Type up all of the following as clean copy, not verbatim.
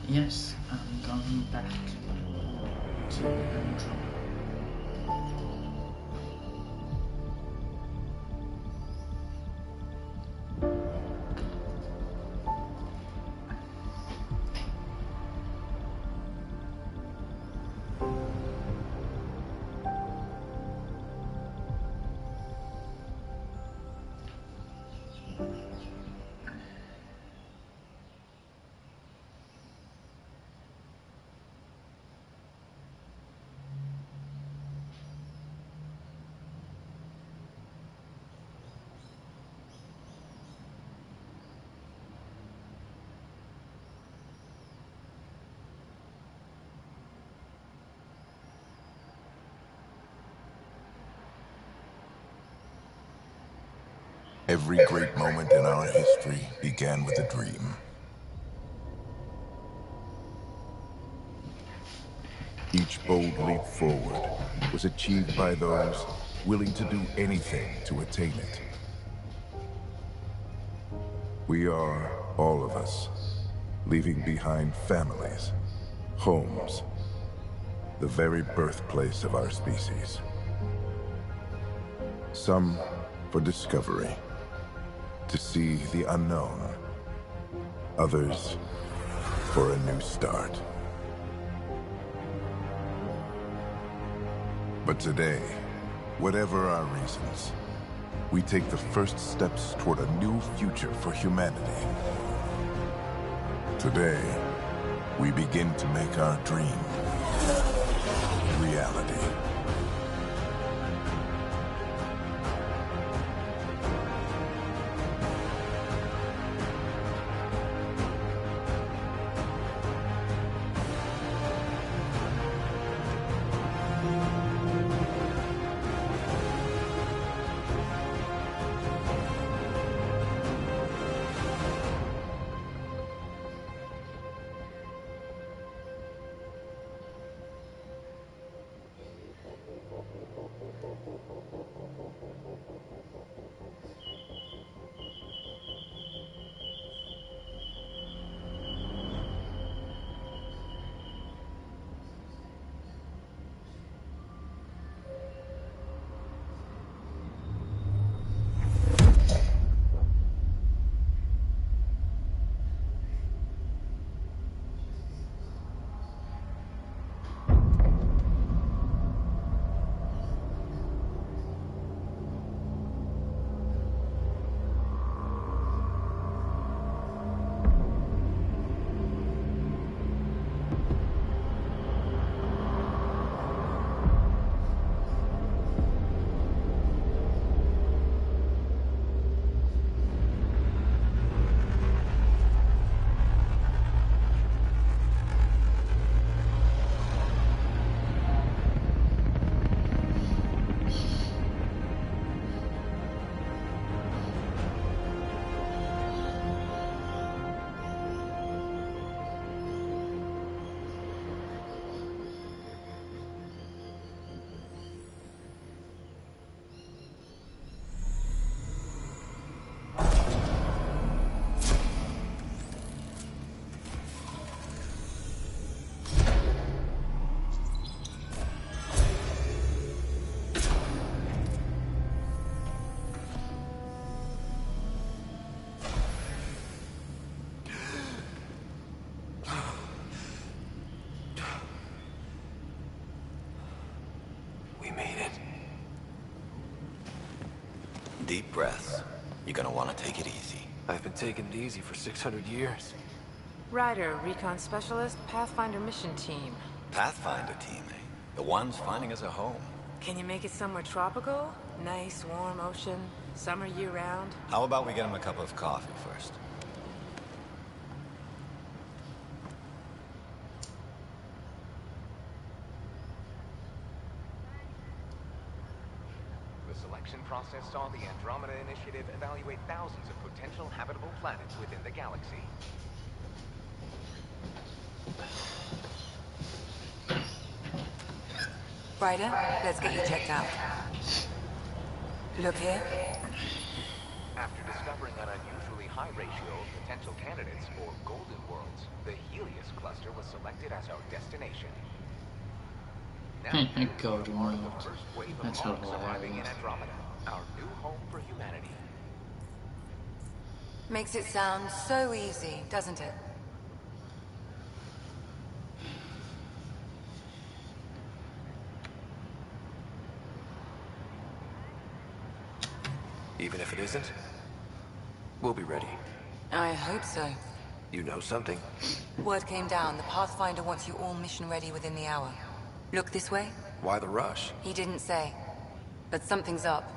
Yes, I'm going back to Andromeda. Every great moment in our history began with a dream. Each bold leap forward was achieved by those willing to do anything to attain it. We are, all of us, leaving behind families, homes, the very birthplace of our species. Some for discovery, to see the unknown. Others for a new start. But today, whatever our reasons, we take the first steps toward a new future for humanity. Today, we begin to make our dream reality. Deep breaths. You're gonna want to take it easy. I've been taking it easy for 600 years. Ryder, recon specialist, Pathfinder mission team. Pathfinder team, eh? The ones finding us a home. Can you make it somewhere tropical? Nice, warm ocean, summer year-round? How about we get him a cup of coffee first? The selection process saw the Andromeda Initiative evaluate thousands of potential habitable planets within the galaxy. Ryder, let's get you checked out. Look here. After discovering an unusually high ratio of potential candidates for golden worlds, the Helios cluster was selected as our destination. Now, Golden part of world. the first wave of That's monks arriving in hilarious. Andromeda, our new home for humanity. Makes it sound so easy, doesn't it? Even if it isn't, we'll be ready. I hope so. You know something? Word came down. The Pathfinder wants you all mission ready within the hour. Look this way? Why the rush? He didn't say. But something's up.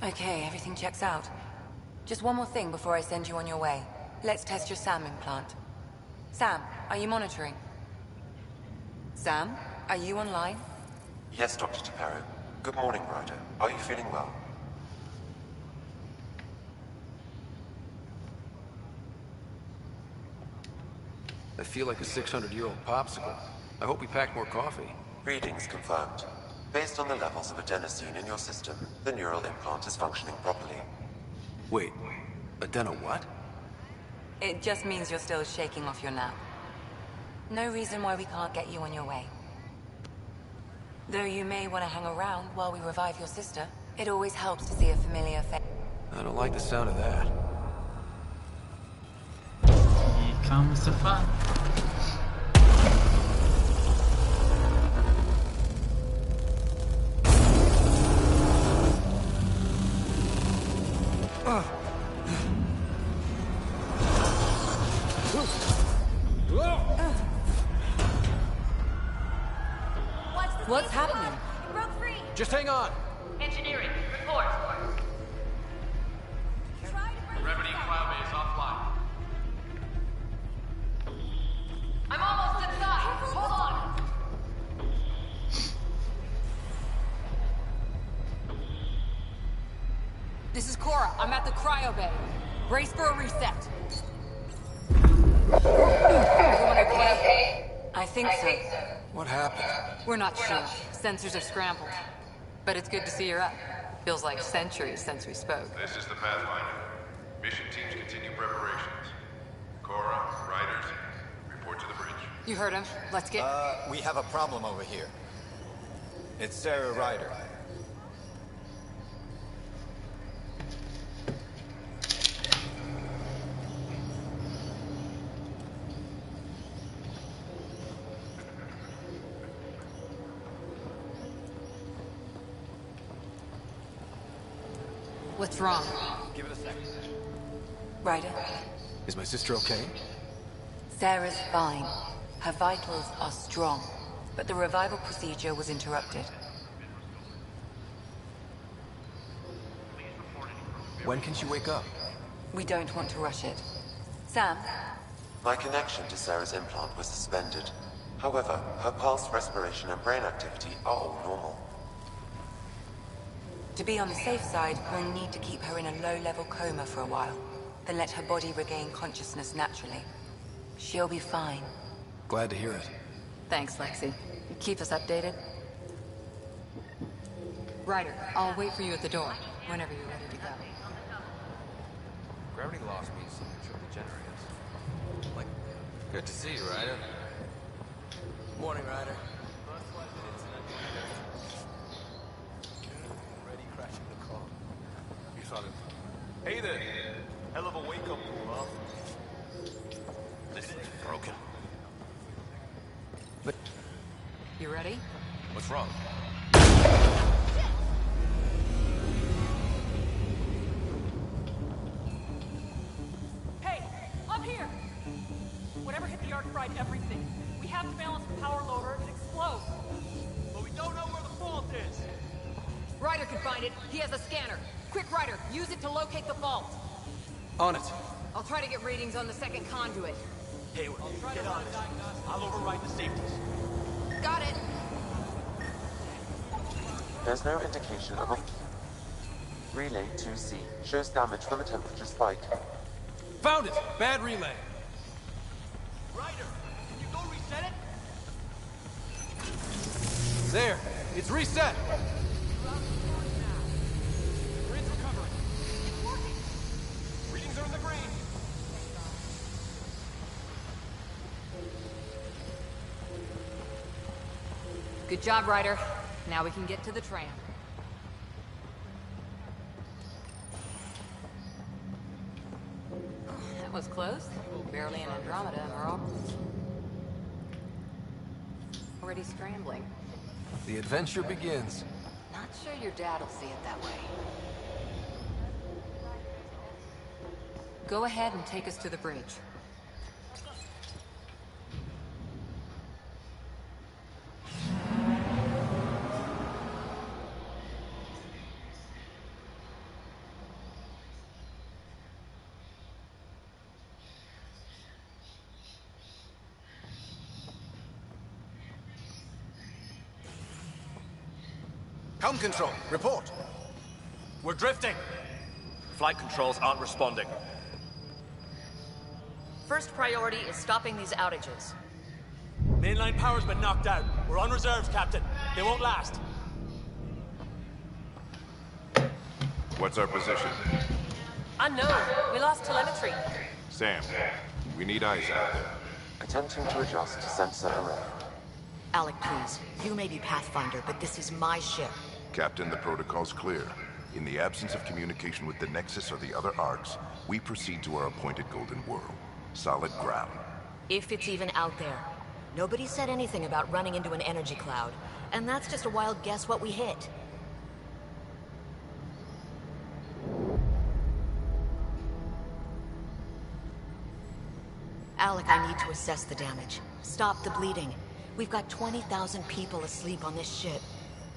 Okay, everything checks out. Just one more thing before I send you on your way. Let's test your SAM implant. Sam, are you monitoring? Sam, are you online? Yes, Dr. Taparo. Good morning, Ryder. Are you feeling well? I feel like a 600-year-old popsicle. I hope we packed more coffee. Readings confirmed. Based on the levels of adenosine in your system, the neural implant is functioning properly. Wait, adeno what? It just means you're still shaking off your nap. No reason why we can't get you on your way. Though you may want to hang around while we revive your sister, it always helps to see a familiar face. I don't like the sound of that. Here comes the fun. What's happening? It broke free. Just hang on! Engineering, report. Remedy Cloudbase offline. I'm almost inside. Hold on. This is Cora. I'm at the cryo bay. Brace for a reset. Everyone okay? I think so. What happened? We're not sure. Sensors are scrambled. But it's good to see you're up. Feels like centuries since we spoke. This is the Pathfinder. Mission teams continue preparations. Cora, Riders, report to the bridge. You heard him. Let's get... We have a problem over here. It's Sarah Ryder. What's wrong? Give it a second. Ryder, Is my sister okay? Sarah's fine. Her vitals are strong, but the revival procedure was interrupted. When can she wake up? We don't want to rush it. Sam, My connection to Sarah's implant was suspended. However, her pulse, respiration, and brain activity are all normal. to be on the safe side, we'll need to keep her in a low-level coma for a while, then let her body regain consciousness naturally. She'll be fine. Glad to hear it. Thanks, Lexi. Keep us updated. Ryder, I'll wait for you at the door, whenever you're ready to go. Gravity loss means some trip degenerates. Like, Good to see you, Ryder. morning, Ryder. Already crashing the car. You thought it... Hey there. Hell of a wake-up call, huh? This thing's broken. But You ready? What's wrong? Hey, up here! Whatever hit the arc fried everything. We have to balance the power loader and explode. But we don't know where the fault is. Ryder can find it. He has a scanner. Quick, Ryder, use it to locate the fault. on it. I'll try to get readings on the second conduit. Hayward, get on it. I'll override the safeties. Got it. There's no indication of a... Relay 2C shows damage from a temperature spike. Found it! Bad relay. Ryder, can you go reset it? There, it's reset. Good job, Ryder. Now we can get to the tram. That was close. Barely an Andromeda, Emerald. Already scrambling. The adventure begins. Not sure your dad'll see it that way. Go ahead and take us to the bridge. Helm control, report. We're drifting. Flight controls aren't responding. First priority is stopping these outages. Mainline power's been knocked out. We're on reserves, Captain. They won't last. What's our position? Unknown. We lost telemetry. Sam, we need eyes out there. Attempting to adjust sensor array. Alec, please. You may be Pathfinder, but this is my ship. Captain, the protocol's clear. In the absence of communication with the Nexus or the other arcs, we proceed to our appointed Golden World. Solid ground. If it's even out there. Nobody said anything about running into an energy cloud. And that's just a wild guess what we hit. Alec, I need to assess the damage. Stop the bleeding. We've got 20,000 people asleep on this ship.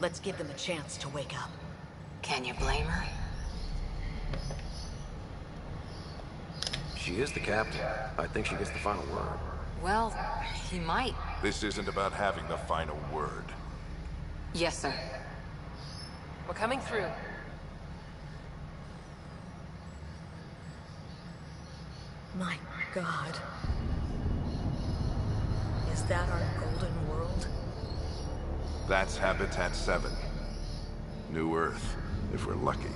Let's give them a chance to wake up. Can you blame her? She is the captain. I think she gets the final word. Well, he might. This isn't about having the final word. Yes, sir. We're coming through. My God. Is that our Golden World? That's Habitat 7. New Earth, if we're lucky.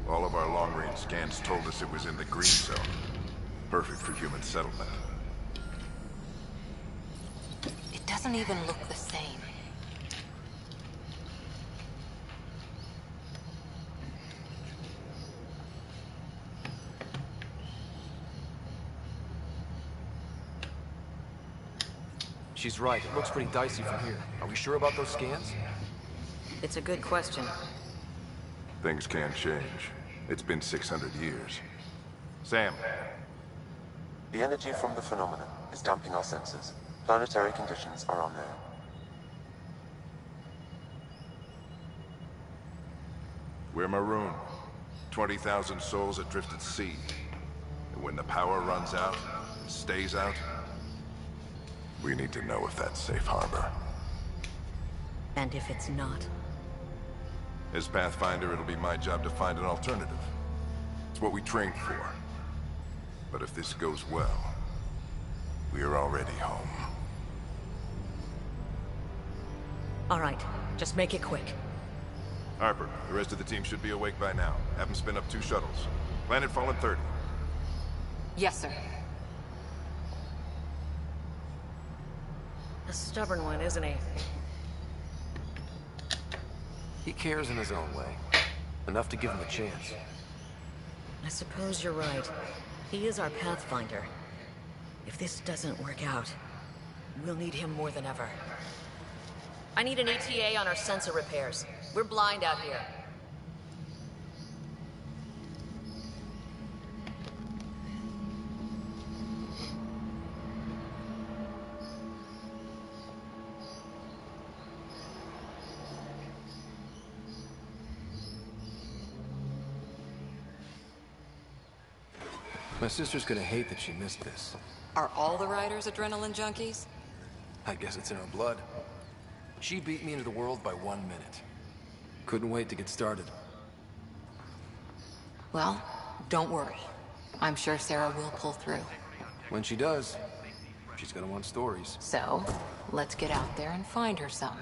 All of our long-range scans told us it was in the green zone. Perfect for human settlement. It doesn't even look the same. She's right. It looks pretty dicey from here. Are we sure about those scans? It's a good question. Things can change. It's been 600 years. Sam. The energy from the phenomenon is damping our senses. Planetary conditions are on there. We're marooned. 20,000 souls adrift at sea. And when the power runs out, stays out, we need to know if that's safe harbor. And if it's not? As Pathfinder, it'll be my job to find an alternative. It's what we trained for. But if this goes well, we're already home. All right, just make it quick. Harper, the rest of the team should be awake by now. Have them spin up 2 shuttles. Planetfall in 30. Yes, sir. A stubborn one, isn't he? He cares in his own way. Enough to give him a chance. I suppose you're right. He is our Pathfinder. If this doesn't work out, we'll need him more than ever. I need an ETA on our sensor repairs. We're blind out here. My sister's gonna hate that she missed this. Are all the riders adrenaline junkies? I guess it's in her blood. She beat me into the world by 1 minute. Couldn't wait to get started. Well, don't worry. I'm sure Sarah will pull through. When she does, she's gonna want stories. So, let's get out there and find her some.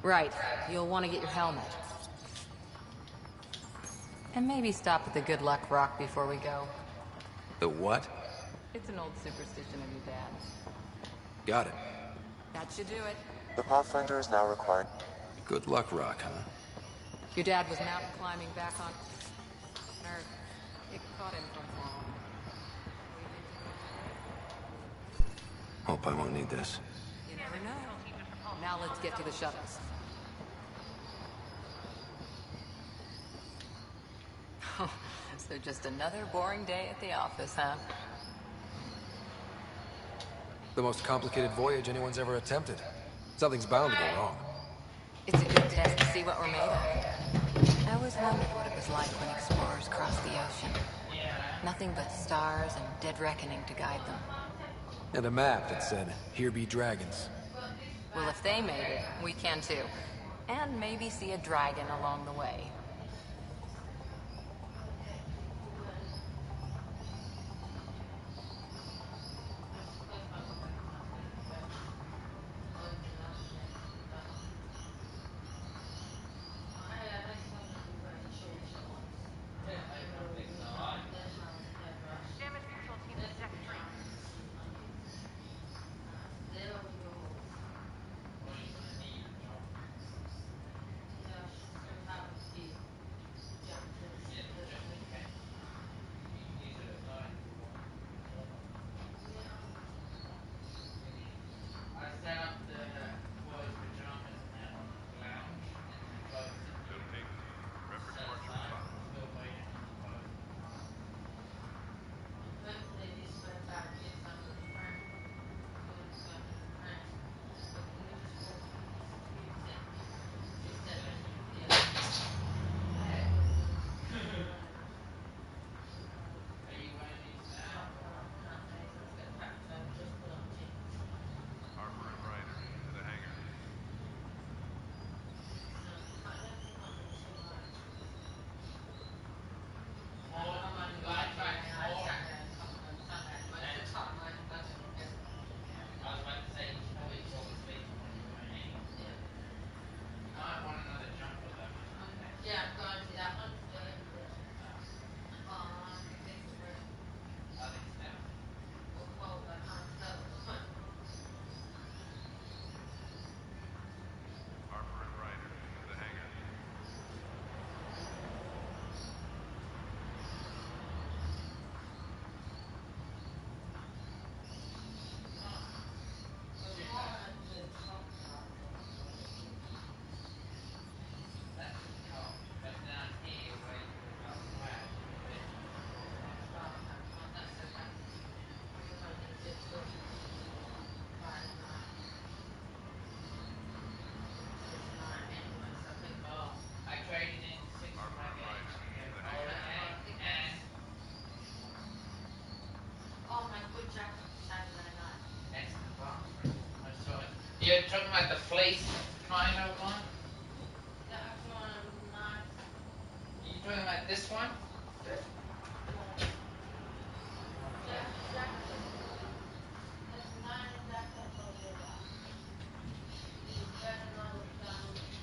Right, you'll want to get your helmet. And maybe stop at the Good Luck Rock before we go. The what? It's an old superstition of your dad's. Got it. That should do it. The Pathfinder is now required. Good luck, Rock, huh? Your dad was mountain climbing back on Earth. It caught him from falling. Hope I won't need this. You never know. Now let's get to the shuttles. So just another boring day at the office, huh? The most complicated voyage anyone's ever attempted. Something's bound to go wrong. It's a good test to see what we're made of. I always wondered what it was like when explorers crossed the ocean. Nothing but stars and dead reckoning to guide them. And a map that said, "Here be dragons." Well, if they made it, we can too. And maybe see a dragon along the way. You're talking about the fleece kind of one? Are you talking about this one?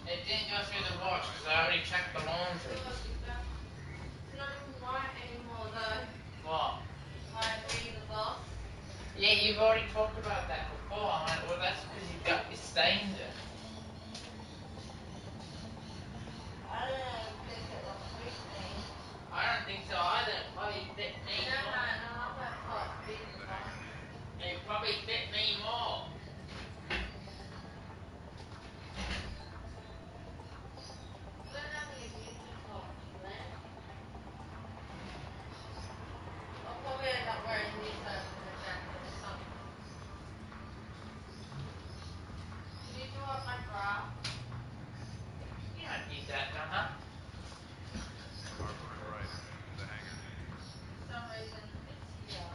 It didn't go through the wash because I already checked the laundry. It's not even white anymore though. What? Like being the boss. Yeah, you've already talked about that before. I'm like, well, that's because you've got your stains in. I don't think it will fit me. I don't think so either. It probably fit me more. No, I'm not supposed to be the boss. It probably fit me more. I'll probably end up wearing this over the jacket or something. Can you do up my bra? You don't need that, huh? For some reason, it's here.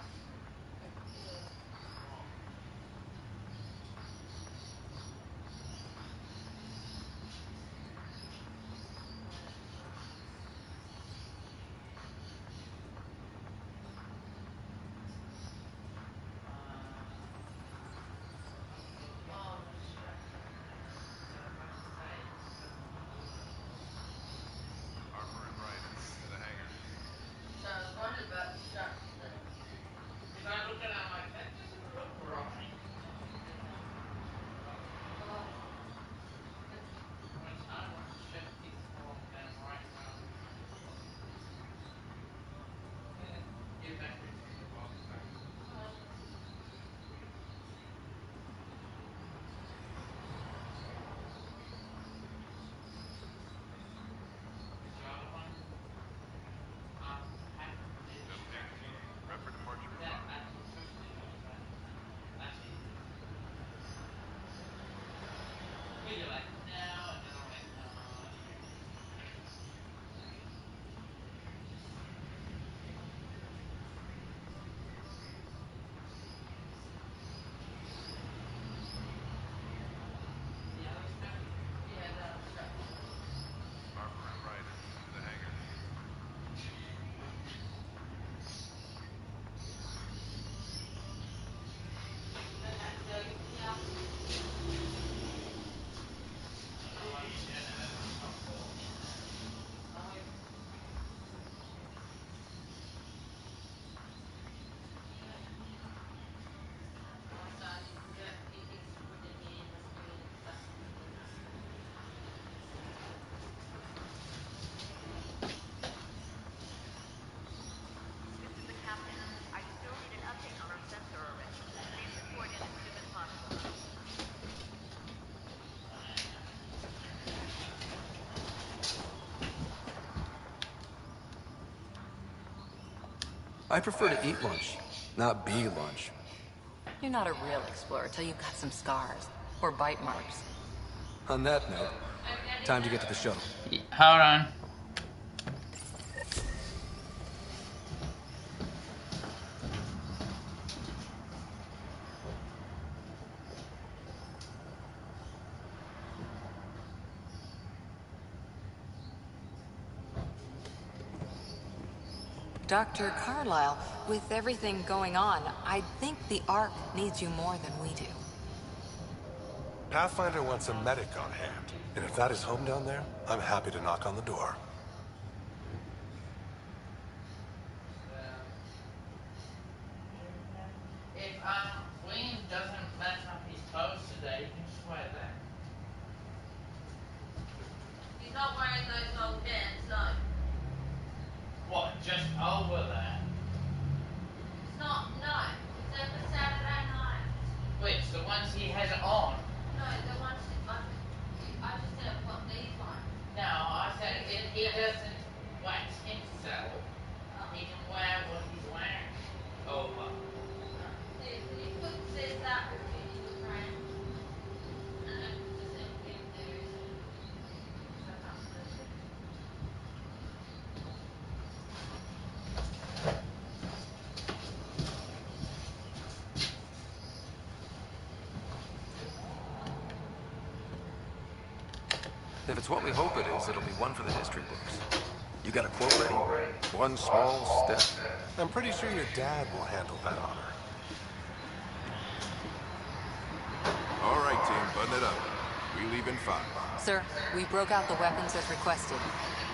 I prefer to eat lunch, not be lunch. You're not a real explorer till you've got some scars. Or bite marks. On that note, time to get to the shuttle. Hold on. Dr. Carlyle, with everything going on, I think the Ark needs you more than we do. Pathfinder wants a medic on hand. And if that is home down there, I'm happy to knock on the door. If William doesn't mess up his clothes today, you can swear that. He's not wearing those old pants, no. What, just over that? It's not, no. It's every Saturday night. Which, the ones he has on? No, the ones I just said what these ones. No, I said if he doesn't wax himself, he can wear what he's wearing over. He says that in the frame. And then just in there is If it's what we hope it is, it'll be one for the history books. You got a quote ready? One small step. I'm pretty sure your dad will handle that honor. All right, team, button it up. We leave in 5. Sir, we broke out the weapons as requested.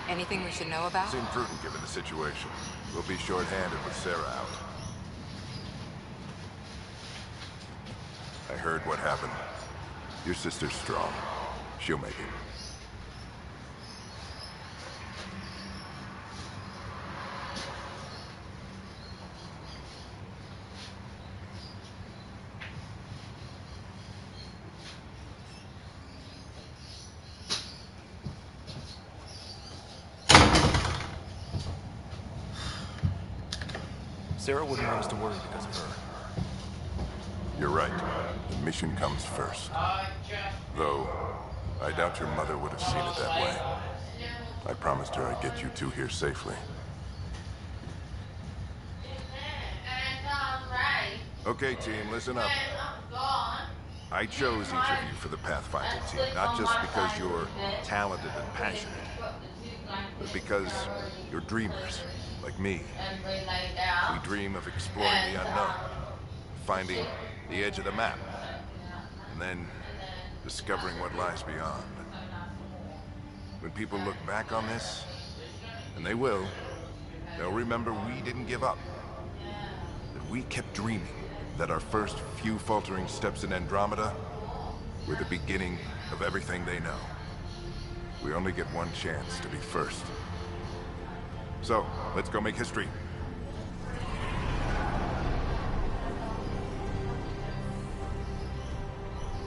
Anything we should know about? Seemed prudent given the situation. We'll be short-handed with Sarah out. I heard what happened. Your sister's strong. She'll make it. Sarah wouldn't want us to worry because of her. You're right. The mission comes first. Though, I doubt your mother would have seen it that way. I promised her I'd get you two here safely. Okay, team, listen up. I chose each of you for the Pathfinder team, not just because you're talented and passionate, but because you're dreamers, like me. We dream of exploring the unknown, finding the edge of the map, and then discovering what lies beyond. When people look back on this, and they will, they'll remember we didn't give up. That we kept dreaming, that our first few faltering steps in Andromeda were the beginning of everything they know. We only get one chance to be first. So, let's go make history.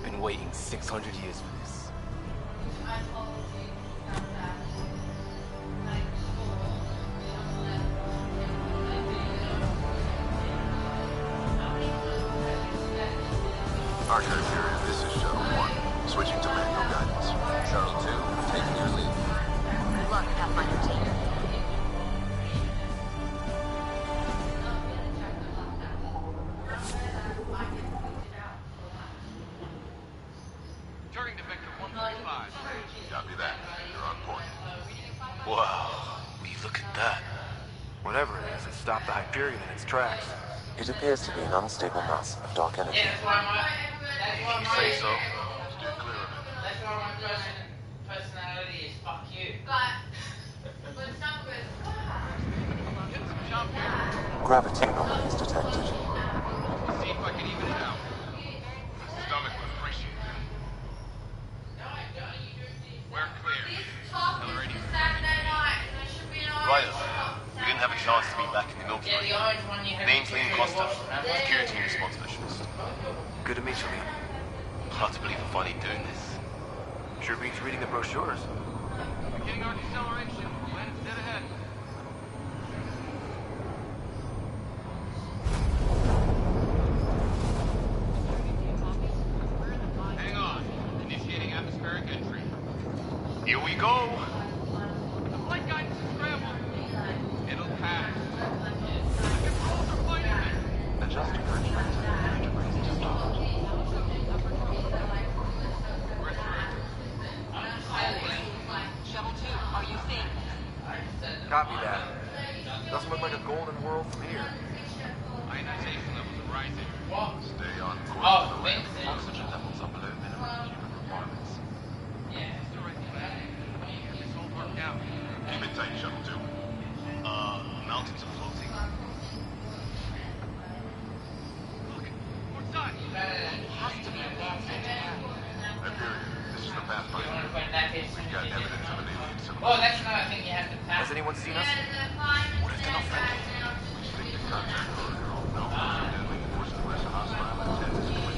Been waiting 600 years for this. Archive period, this is Shuttle 1. Switching to manual guidance. Shuttle 2, taking your lead. Good luck, Pathfinder team. Turning to Vector 135. Copy that. You're on point. Wow, will you look at that? Whatever it is, it stopped the Hyperion in its tracks. It appears to be an unstable mass of dark energy. That's why my Say so. Steer clear of it. That's why my personality is fuck you. But some good. Get some jump here. Gravity anomalies detected. See if I can even it out. Stomach would appreciate that. We're clear. Accelerating. Saturday night, and there should be an Right, we didn't have a chance to meet back in the Milky Way. the orange one you have. Name's Liam Costa, security and response specialist. Good to meet you, Liam. Hard to believe we're finally doing this. Sure beats reading the brochures. Beginning our deceleration. Land's dead ahead. Here we go. The flight guidance is scrambled. It'll pass. The controls are fighting me. Adjust bridge rates and brace to start. Shuttle 2, are you seeing this? Copy that. Doesn't look like a golden world from here. Ionization levels are rising. Stay on course Oh, for the thanks. ramp. Oxygen levels are below minimum human requirements. This won't work out. Keep it tight, Shuttle 2. Mountains are floating. Look, we're done. It has to be a gas engineer. Hyperion, this is the You want to Pathfinder. put that in? We've got evidence of an alien civilization. Oh, that's another thing you have to pass. Has anyone seen us? What if they're not friendly? Restricted contact protocol. No further deadly force unless a hostile intent is clear.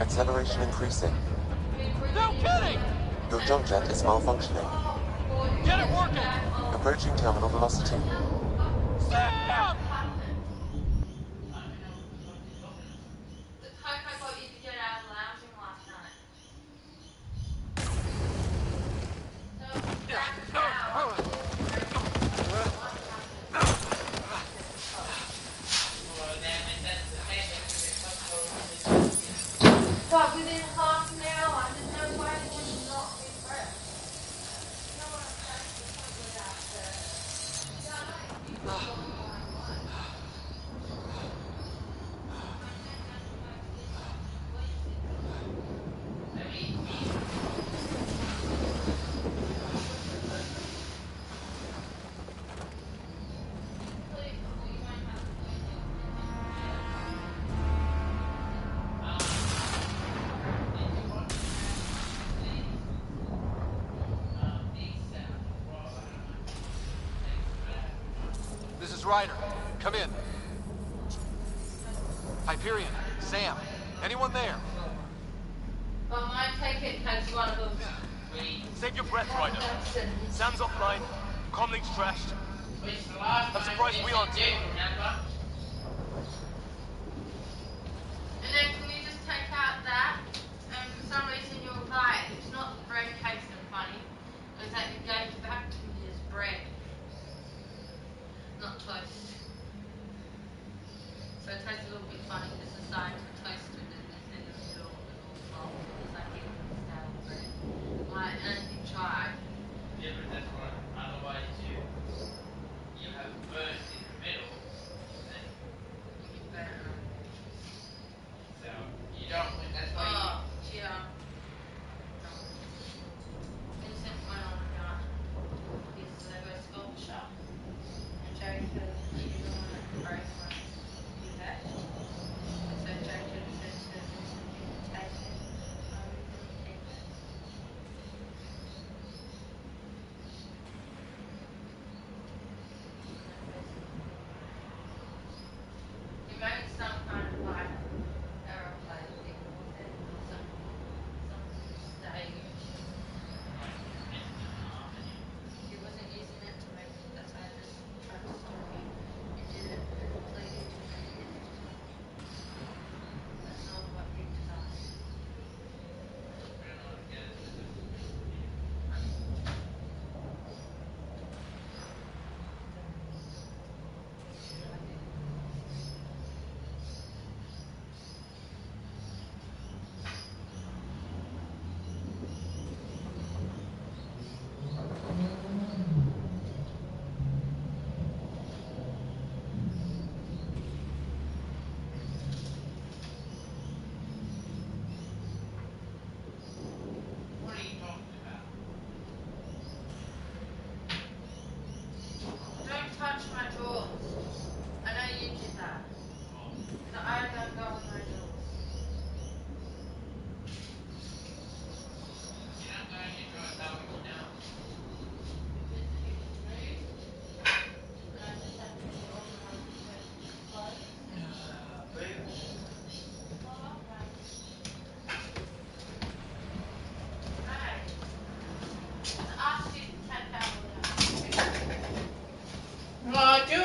Acceleration increasing. No kidding! Your jump jet is malfunctioning. Get it working! Approaching terminal velocity. Sam! The Coke I got you to get out of the lounging last night. But within half an hour, there's no way it would not be fresh. No one without This is Ryder. Come in. Hyperion, Sam, anyone there? But my ticket has one of them. Save your breath, Ryder. Sam's offline. Comlink's trashed. I'm surprised we aren't. And then can you just take out that? And for some reason you're right. It's not the bread tasting funny. It's that you gave back to me as bread. Not toast. So it tastes a little bit funny. It's a side to toasted and then in the middle of it all soft. It's like eating stale bread. Like, and you try. Yeah, but that's what otherwise you have burnt in the middle. And you burn. So you don't win. That's why you. Yeah. Vincent went on about his Lego sculpture, and Jacob didn't want to break one he had. So Jacob said to Vincent, "You can take it.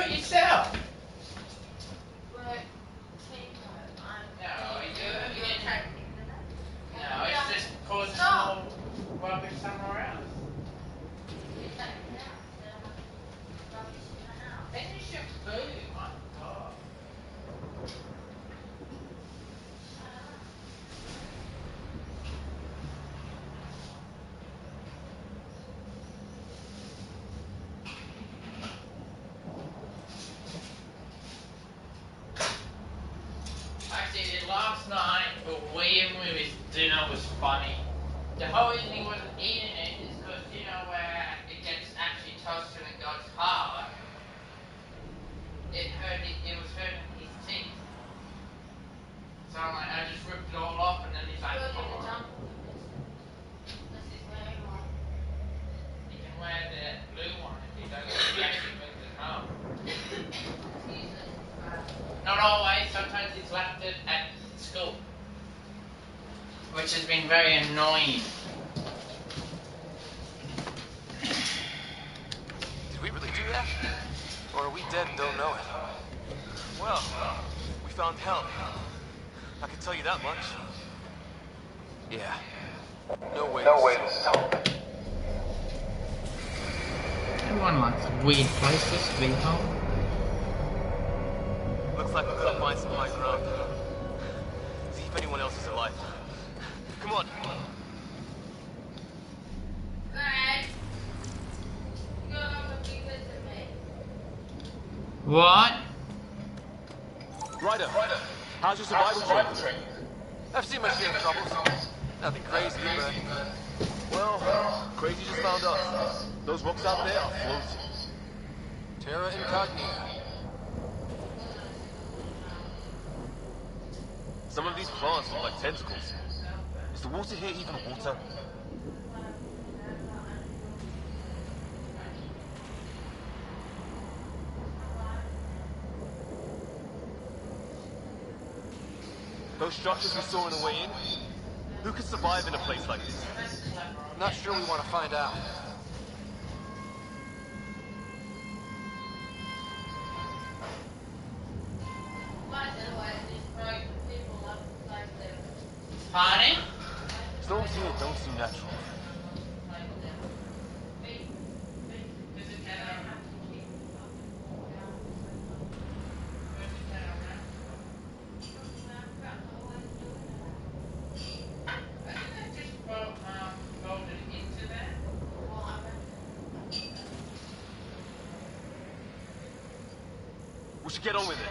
it yourself. No, it's just causing more rubbish somewhere else. Finish your food, my God. Actually, last night, William with his dinner was funny. The whole reason he wasn't eating it is because, you know, where it gets actually toasted and goes hard, it was hurting his teeth. So I'm like, I just ripped it all off, and then he's like, oh. He can wear the blue one if he doesn't, if he actually brings it home. Not always, sometimes he's left it at school, which has been very annoying. Did we really do that? Or are we dead and don't know it? Well, we found help. I can tell you that much. Yeah. No way to stop. Everyone likes weird places to be home. Looks like we're gonna find some high ground. See if anyone else is alive. Come on. What? Ryder, how's your survival training? I've seen my share of troubles. Nothing crazy, but... Well, crazy just found us. Those rocks out there are floating. Terra Incognita. Some of these plants look like tentacles. Is the water here even water? Those structures we saw on the way in? Who could survive in a place like this? Not sure we want to find out. Pardon? Storms here don't seem natural. We should get on with it.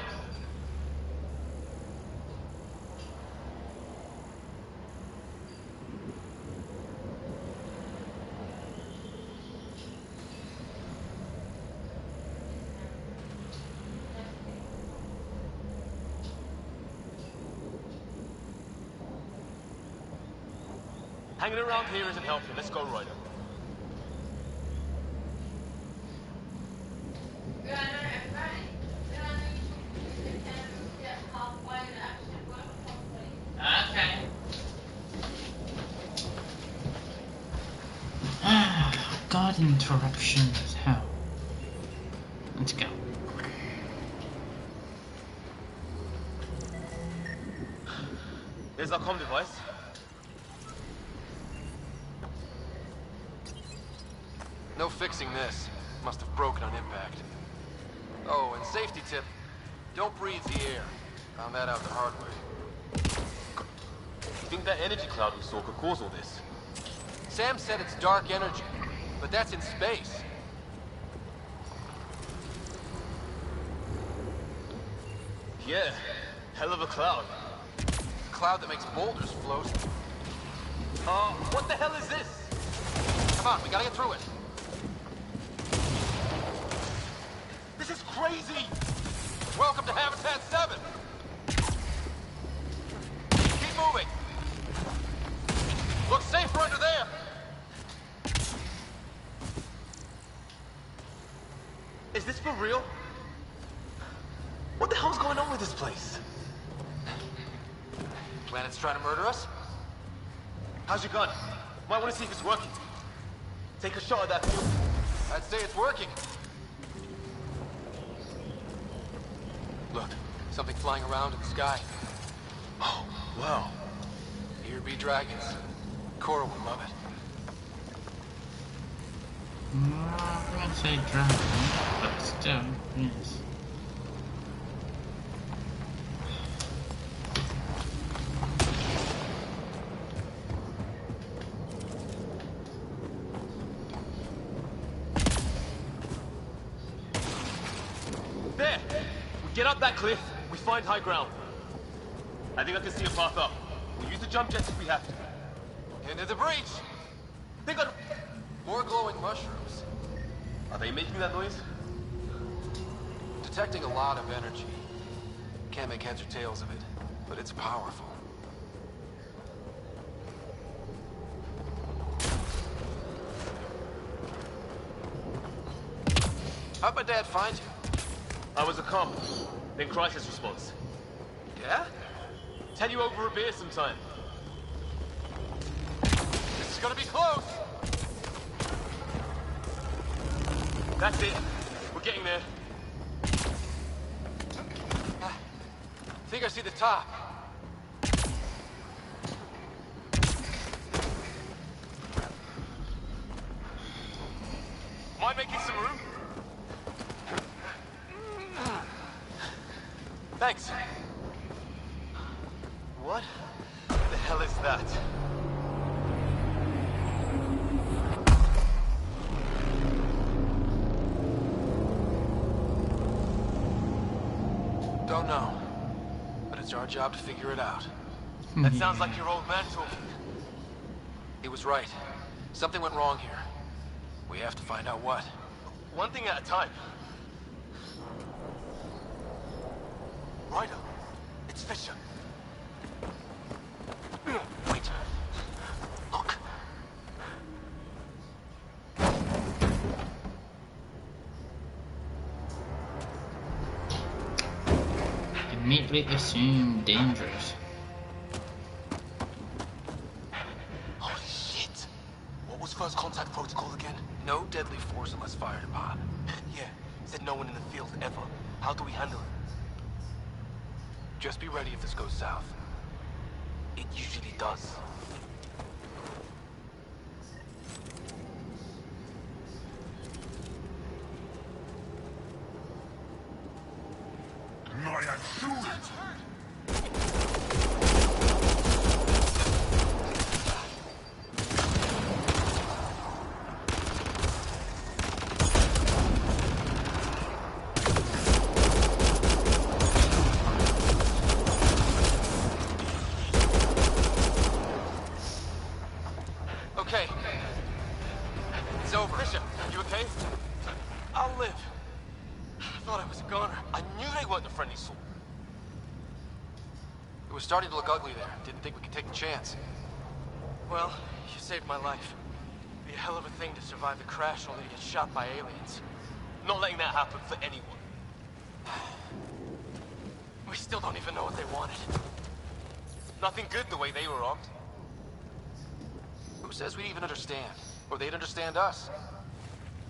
Hanging around here isn't helping. Let's go, Ryder. Okay. God, interruptions. Hell. Let's go. Here's our comm device. No fixing this. Must have broken on impact. Oh, and safety tip. Don't breathe the air. Found that out the hard way. You think that energy cloud we saw could cause all this? Sam said it's dark energy, but that's in space. Yeah, hell of a cloud. Cloud that makes boulders float. What the hell is this? Come on, we gotta get through it. This is crazy! Welcome to Habitat 7! Keep moving! Looks safer under there! Is this for real? What the hell's going on with this place? Planet's trying to murder us? How's your gun? Might want to see if it's working. Take a shot at that fuel. I'd say it's working. Look, something flying around in the sky. Oh, wow. Here be dragons. Cora will love it. I won't say dragon, but still, yes. There! We get up that cliff, we find high ground. I think I can see a path up. We'll use the jump jets if we have to. Into the breach! They got more glowing mushrooms. Are they making that noise? Detecting a lot of energy. Can't make heads or tails of it, but it's powerful. How'd my dad find you? I was a cop, then crisis response. Yeah? Tell you over a beer sometime. This is gonna be close! That's it. We're getting there. I think I see the top. Mind making some room? Thanks. What the hell is that? Don't know. But it's our job to figure it out. That sounds like your old man talking. He was right. Something went wrong here. We have to find out what. One thing at a time. Ryder, it's Fisher. Wait. Look. Immediately assume dangerous. Holy shit! What was first contact protocol again? No deadly force unless fired upon. Yeah, said no one in the field ever. How do we handle it? Just be ready if this goes south. It usually does. Okay. It's over. Fisher, you okay? I'll live. I thought I was a goner. I knew they weren't a friendly sort. It was starting to look ugly there. Didn't think we could take the chance. Well, you saved my life. It'd be a hell of a thing to survive the crash only to get shot by aliens. Not letting that happen for anyone. We still don't even know what they wanted. Nothing good the way they were armed. Who says we'd even understand? Or they'd understand us?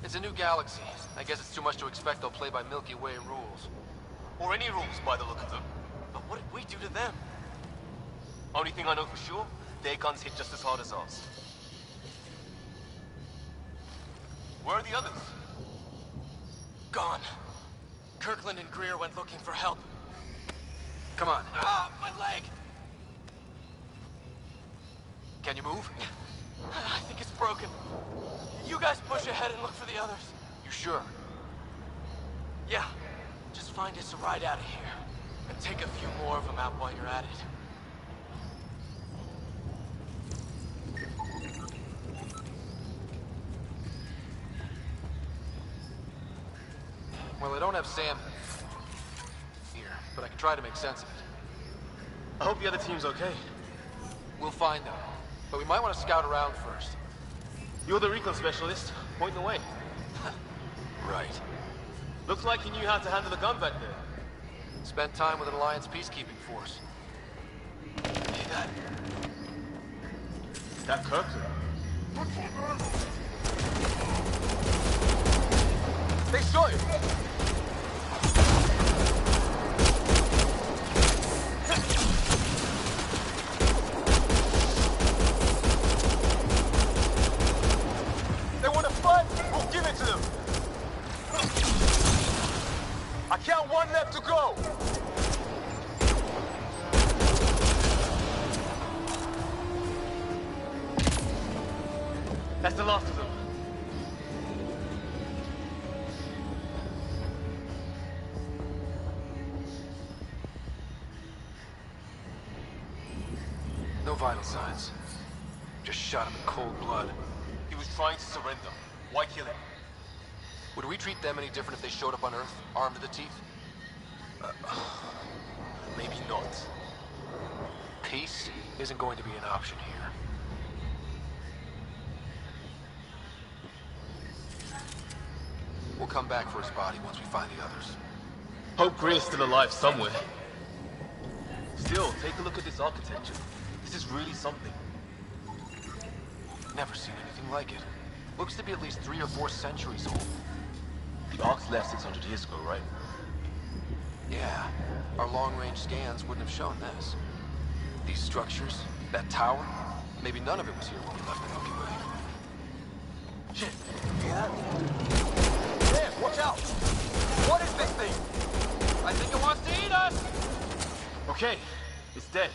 It's a new galaxy. I guess it's too much to expect they'll play by Milky Way rules. Or any rules by the look of them. But what did we do to them? Only thing I know for sure, their guns hit just as hard as ours. Where are the others? Gone. Kirkland and Greer went looking for help. Come on. Ah, my leg! Can you move? I think it's broken. You guys push ahead and look for the others. You sure? Yeah. Just find us a ride out of here. And take a few more of them out while you're at it. Well, I don't have Sam here, but I can try to make sense of it. I hope the other team's okay. We'll find them. But we might want to scout around first. You're the recon specialist. Point the way. Right. Looks like you knew how to handle the gun back there. Spent time with an Alliance peacekeeping force. Hey, that Kirkland. They shot you! One left to go! That's the last of them. No vital signs. Just shot him in cold blood. He was trying to surrender. Why kill him? Would we treat them any different if they showed up on Earth, armed to the teeth? Maybe not. Peace isn't going to be an option here. We'll come back for his body once we find the others. Hope Greer's still alive somewhere. Still, take a look at this architecture. This is really something. Never seen anything like it. Looks to be at least 3 or 4 centuries old. The Ark's left 600 years ago, right? Yeah. Our long-range scans wouldn't have shown this. These structures, that tower, maybe none of it was here when we left the Milky Way. Shit! Hear that? Damn, watch out! What is this thing? I think it wants to eat us! Okay, it's dead.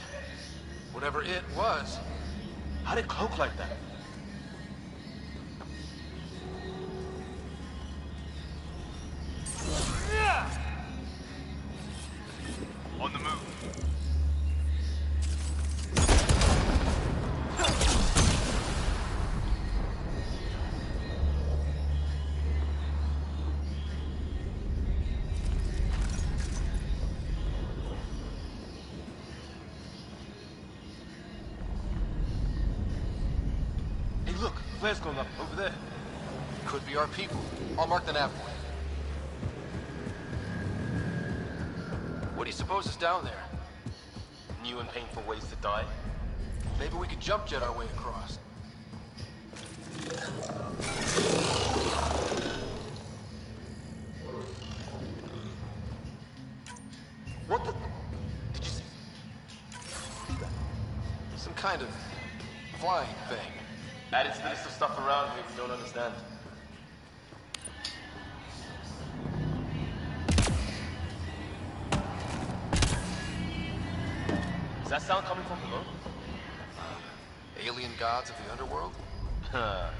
Whatever it was. How did it cloak like that? On the move. Hey, look, flare's going up over there. Could be our people. I'll mark the nav point. What do you suppose is down there? New and painful ways to die. Maybe we could jump jet our way across. What the? Did you see that? Some kind of flying thing. Added to the list of stuff around here we don't understand. Is that sound coming from below? Alien gods of the underworld?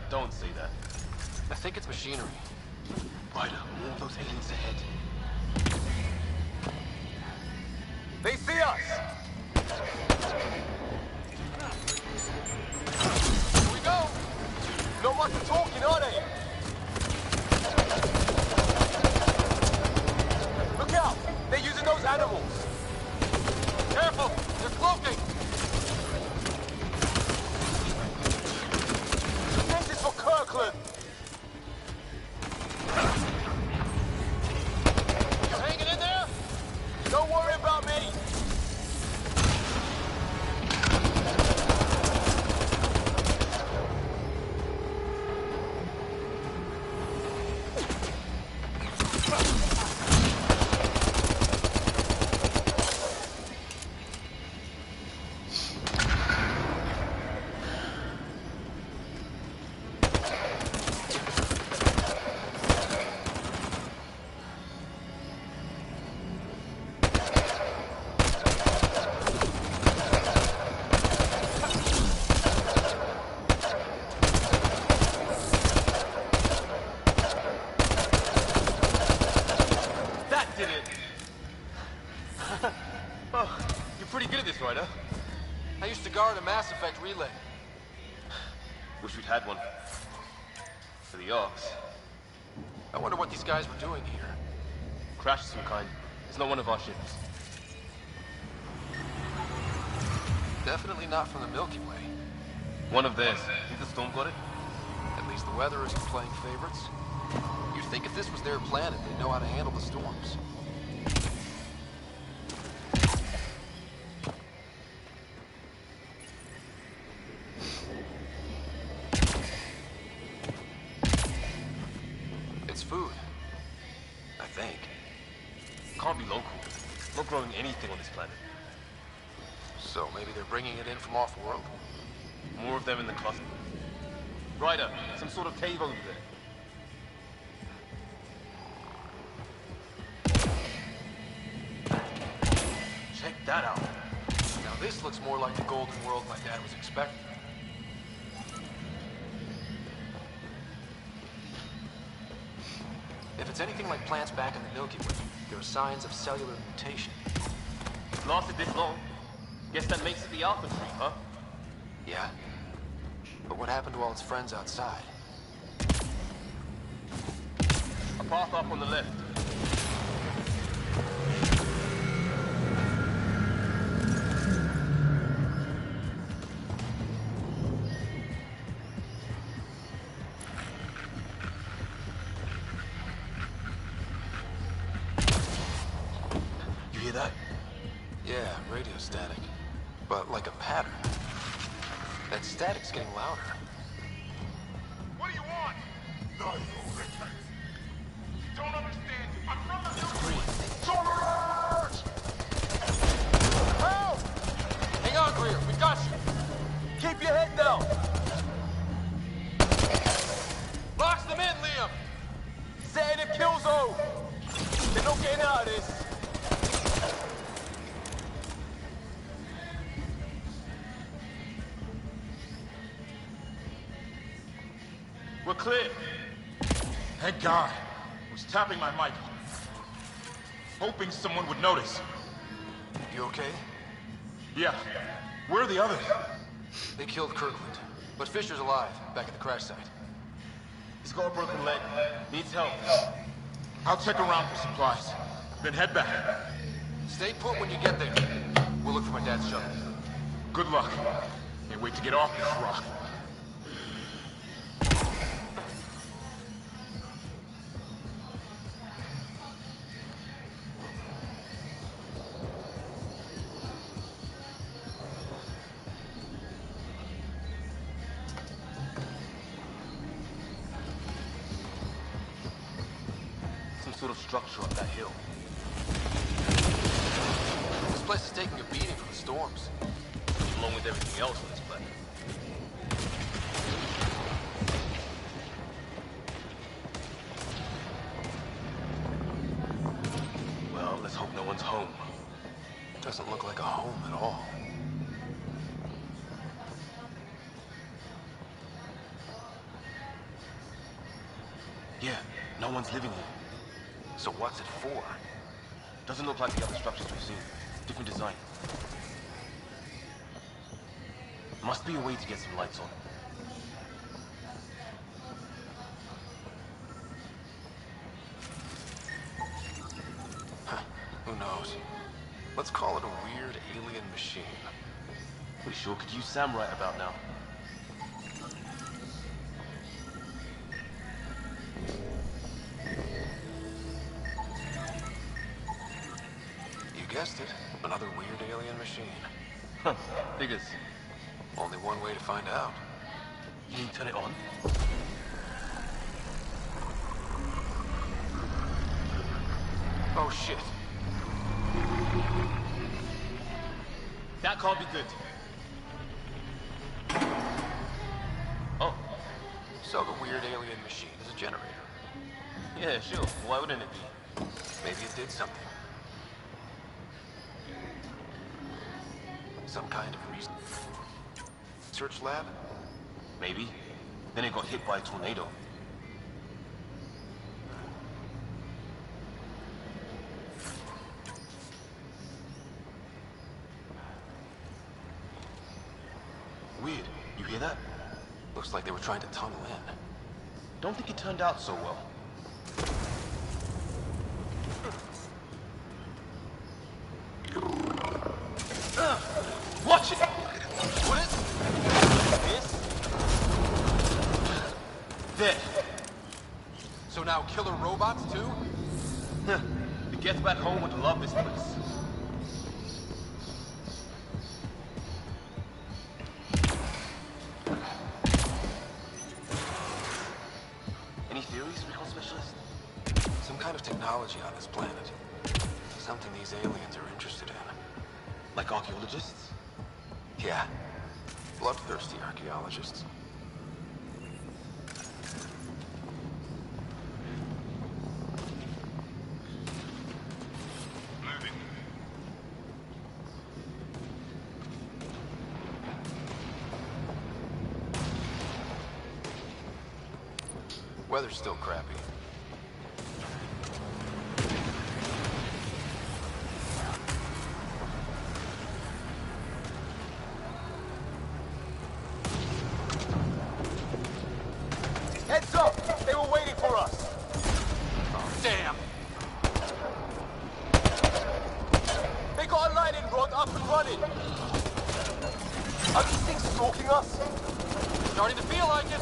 Don't say that. I think it's machinery. Ryder, warn those aliens ahead. They see us! Here we go! No much of talking, are they? Look out! They're using those animals! Careful! They're cloaking! This is for Kirkland! You hanging in there? Don't worry about me! I used to guard a Mass Effect relay. Wish we'd had one. For the Arks. I wonder what these guys were doing here. Crash of some kind. It's not one of our ships. Definitely not from the Milky Way. One of theirs. Think the storm got it? At least the weather isn't playing favorites. You'd think if this was their planet, they'd know how to handle the storms. It's food. I think. Can't be local. Not growing anything on this planet. So maybe they're bringing it in from off-world? More of them in the cluster. Ryder, some sort of cave over there. that out. Now this looks more like the golden world my dad was expecting. If it's anything like plants back in the Milky Way, there are signs of cellular mutation. It's lasted this long. Guess that makes it the Alpha Tree, huh? Yeah? But what happened to all its friends outside? A path up on the left. You hear that? Yeah, radio static. But like a pattern. That static's getting louder. What do you want? No, you don't understand. I'm from the Milky Way. Help! Hang on, Greer. We got you. Keep your head down. Box them in, Liam. Setting a kill zone. There's no getting out of this. We're clear. Thank God. I was tapping my mic. Hoping someone would notice. You okay? Yeah. Where are the others? They killed Kirkland. But Fisher's alive, back at the crash site. He's got a broken leg. Needs help. I'll check around for supplies. Then head back. Stay put when you get there. We'll look for my dad's shuttle. Good luck. Can't wait to get off this rock. Sort of structure up that hill. This place is taking a beating from the storms. Along with everything else on this planet. Well, let's hope no one's home. Doesn't look like a home at all. Yeah, no one's living here. So what's it for? Doesn't look like the other structures we've seen. Different design. Must be a way to get some lights on. Huh. Who knows? Let's call it a weird alien machine. We sure could use Sam right about now. Guessed it. Another weird alien machine. Huh. Figures. Only one way to find out. You need to turn it on? Oh, shit. That can't be good. Oh. So the weird alien machine is a generator. Yeah, sure. Why wouldn't it be? Maybe it did something. Some kind of research lab? Maybe. Then it got hit by a tornado. Weird. You hear that? Looks like they were trying to tunnel in. Don't think it turned out so well. Watch it! What is this? There. So now killer robots too? The Geth back home would love this place. Any theories, recon specialist? Some kind of technology on this planet. Something these aliens are interested in. Like archaeologists? Yeah. Bloodthirsty archaeologists. weather's still crappy. Heads up! They were waiting for us! Oh, damn! They got a lightning rod up and running! Are these things stalking us? Starting to feel like it!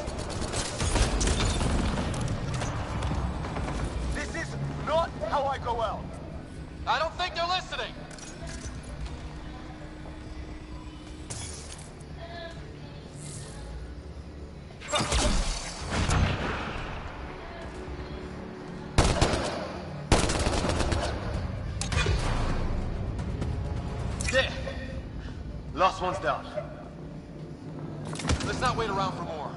This is not how I go out! I don't think they're listening! There! Last one's down. Let's not wait around for more.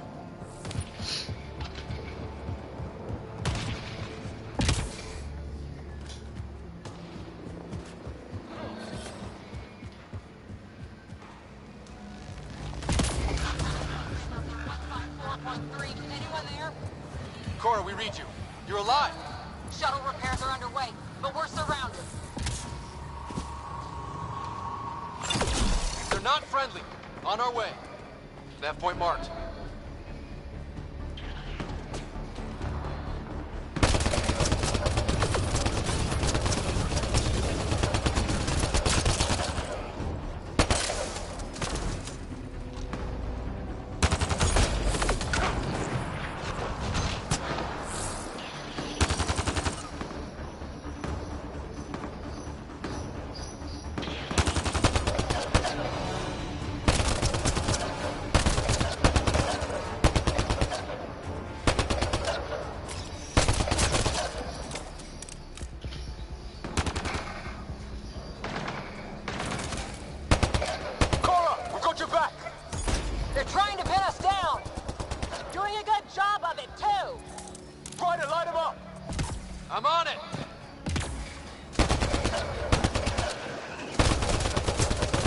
Anyone there? Cora, we read you. You're alive! Shuttle repairs are underway, but we're surrounded. They're not friendly. On our way. Nav point marked. They're trying to pin us down! Doing a good job of it, too! Ryder, light him up! I'm on it!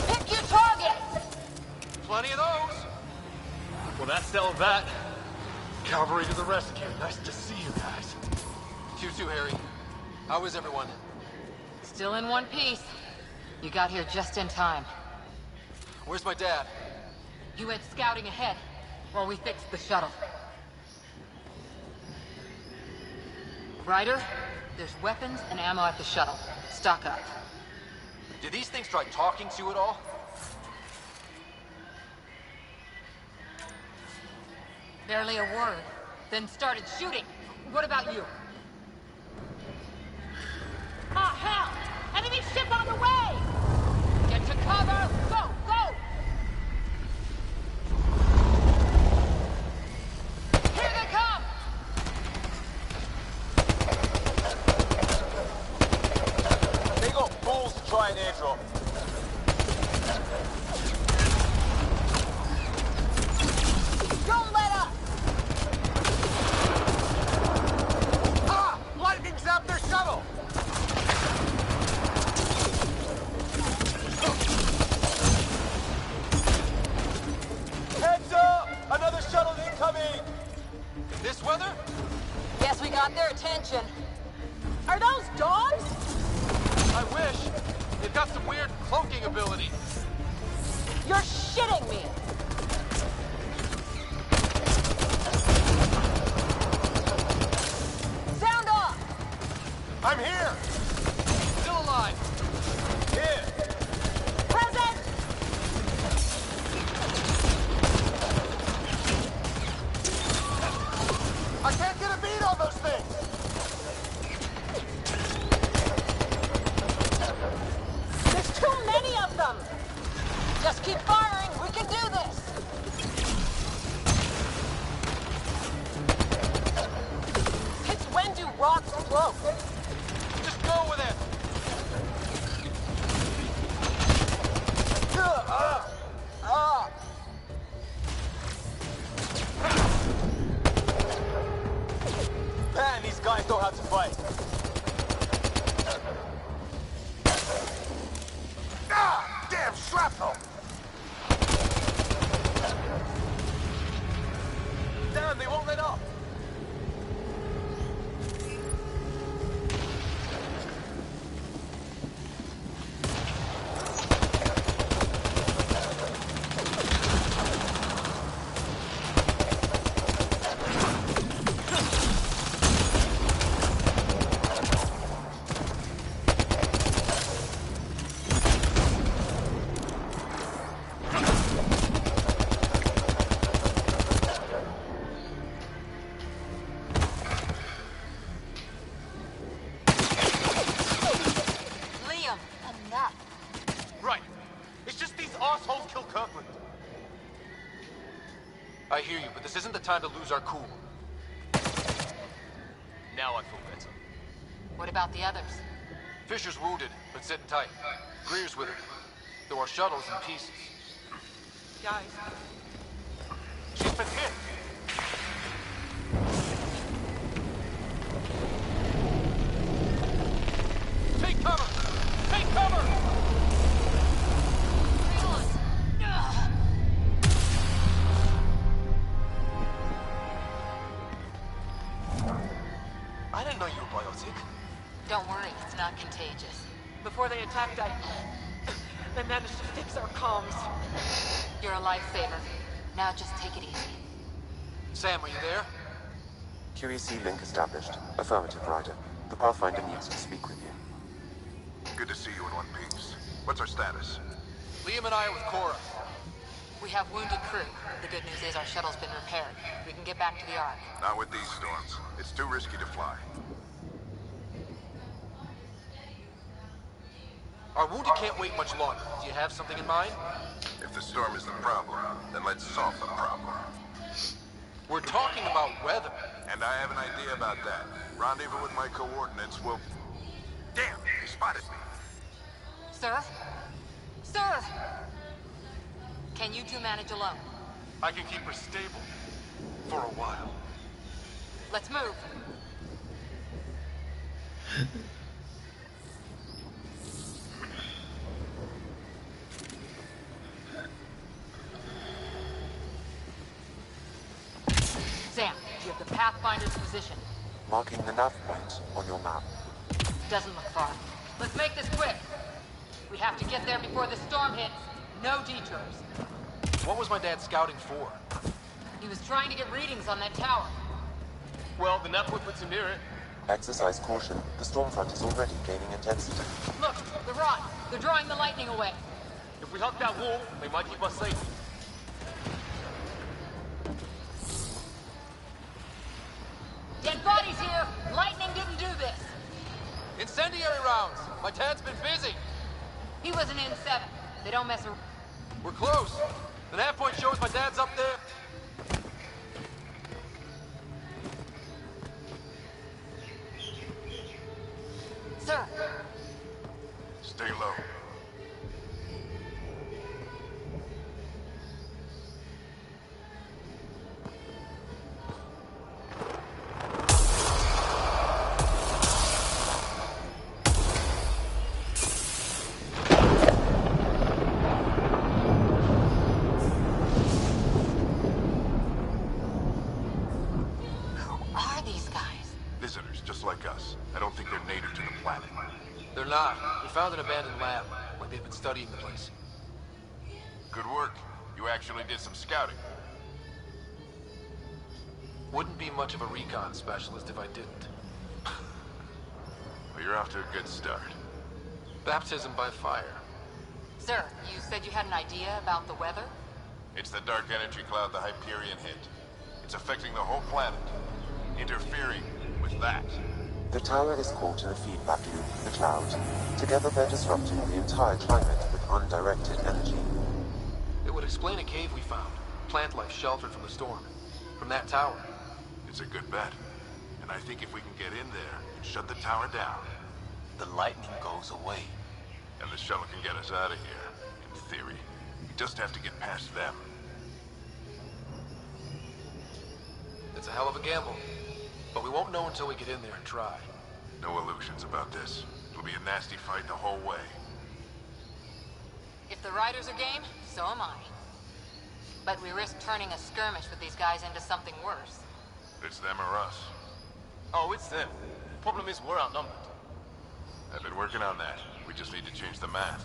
Pick your target! Plenty of those! Well, that settled that. Cavalry to the rescue. Nice to see you guys. You too, Harry. How is everyone? Still in one piece. You got here just in time. Where's my dad? He went scouting ahead while we fixed the shuttle. Ryder, there's weapons and ammo at the shuttle. Stock up. Did these things try talking to you at all? Barely a word. Then started shooting. What about you? Ah, hell! Enemy ship on the way! Get to cover! Go! Go! Here they come! They got balls to try an airdrop. Don't let up! Ah! Lightning zapped their shuttle! Heads up! Another shuttle incoming! This weather? Guess we got their attention. Are those dogs? I wish. They've got some weird cloaking ability. You're shitting me! Sound off! I'm here! Still alive. Here! Present! I can't get a beat on those things! There's too many of them! Just keep firing, we can do this! It's when do rocks float? Just go with it. Man, these guys know how to fight. Ah! Damn shrapnel! Damn, they won't let up! loosen up. Right. It's just these assholes kill Kirkland. I hear you, but this isn't the time to lose our cool. Now I feel better. What about the others? Fisher's wounded, but sitting tight. Greer's with him. Though our shuttle's in pieces. Guys. She's been hit! Take cover! Take cover! I didn't know you were biotic. Don't worry, it's not contagious. Before they attacked, they managed to fix our comms. You're a lifesaver. Now just take it easy. Sam, are you there? QEC link established. Affirmative, Ryder. The Pathfinder needs to speak with you. Good to see you in one piece. What's our status? Liam and I are with Cora. We have wounded crew. The good news is our shuttle's been repaired. We can get back to the Ark. Not with these storms. It's too risky to fly. Our wounded can't wait much longer. Do you have something in mind? If the storm is the problem, then let's solve the problem. We're talking about weather. And I have an idea about that. Rendezvous with my coordinates will... Damn, he spotted me. Sir? Sir! Can you two manage alone? I can keep her stable. For a while. Let's move. Sam, you have the Pathfinder's position. Marking the nav point on your map. Doesn't look far. Let's make this quick. We have to get there before the storm hits. No detours. What was my dad scouting for? He was trying to get readings on that tower. Well, the network puts him near it. Exercise caution. The storm front is already gaining intensity. Look, the rods. They're drawing the lightning away. If we hug that wall, they might keep us safe. Dead bodies here! Lightning didn't do this! Incendiary rounds! My dad's been busy! He was an N7. They don't mess around. We're close! The nav point shows my dad's up there. Sir! Stay low. They're not. We found an abandoned lab, like they've been studying the place. Good work. You actually did some scouting. Wouldn't be much of a recon specialist if I didn't. Well, you're off to a good start. Baptism by fire. Sir, you said you had an idea about the weather? It's the dark energy cloud the Hyperion hit. It's affecting the whole planet. Interfering with that. The tower is caught in a feedback loop with the cloud. Together they're disrupting the entire climate with undirected energy. It would explain a cave we found. Plant life sheltered from the storm. From that tower. It's a good bet. And I think if we can get in there and shut the tower down... the lightning goes away. And the shuttle can get us out of here, in theory. We just have to get past them. It's a hell of a gamble. But we won't know until we get in there and try. No illusions about this. It'll be a nasty fight the whole way. If the riders are game, so am I. But we risk turning a skirmish with these guys into something worse. It's them or us. Oh, it's them. Problem is, we're outnumbered. I've been working on that. We just need to change the math.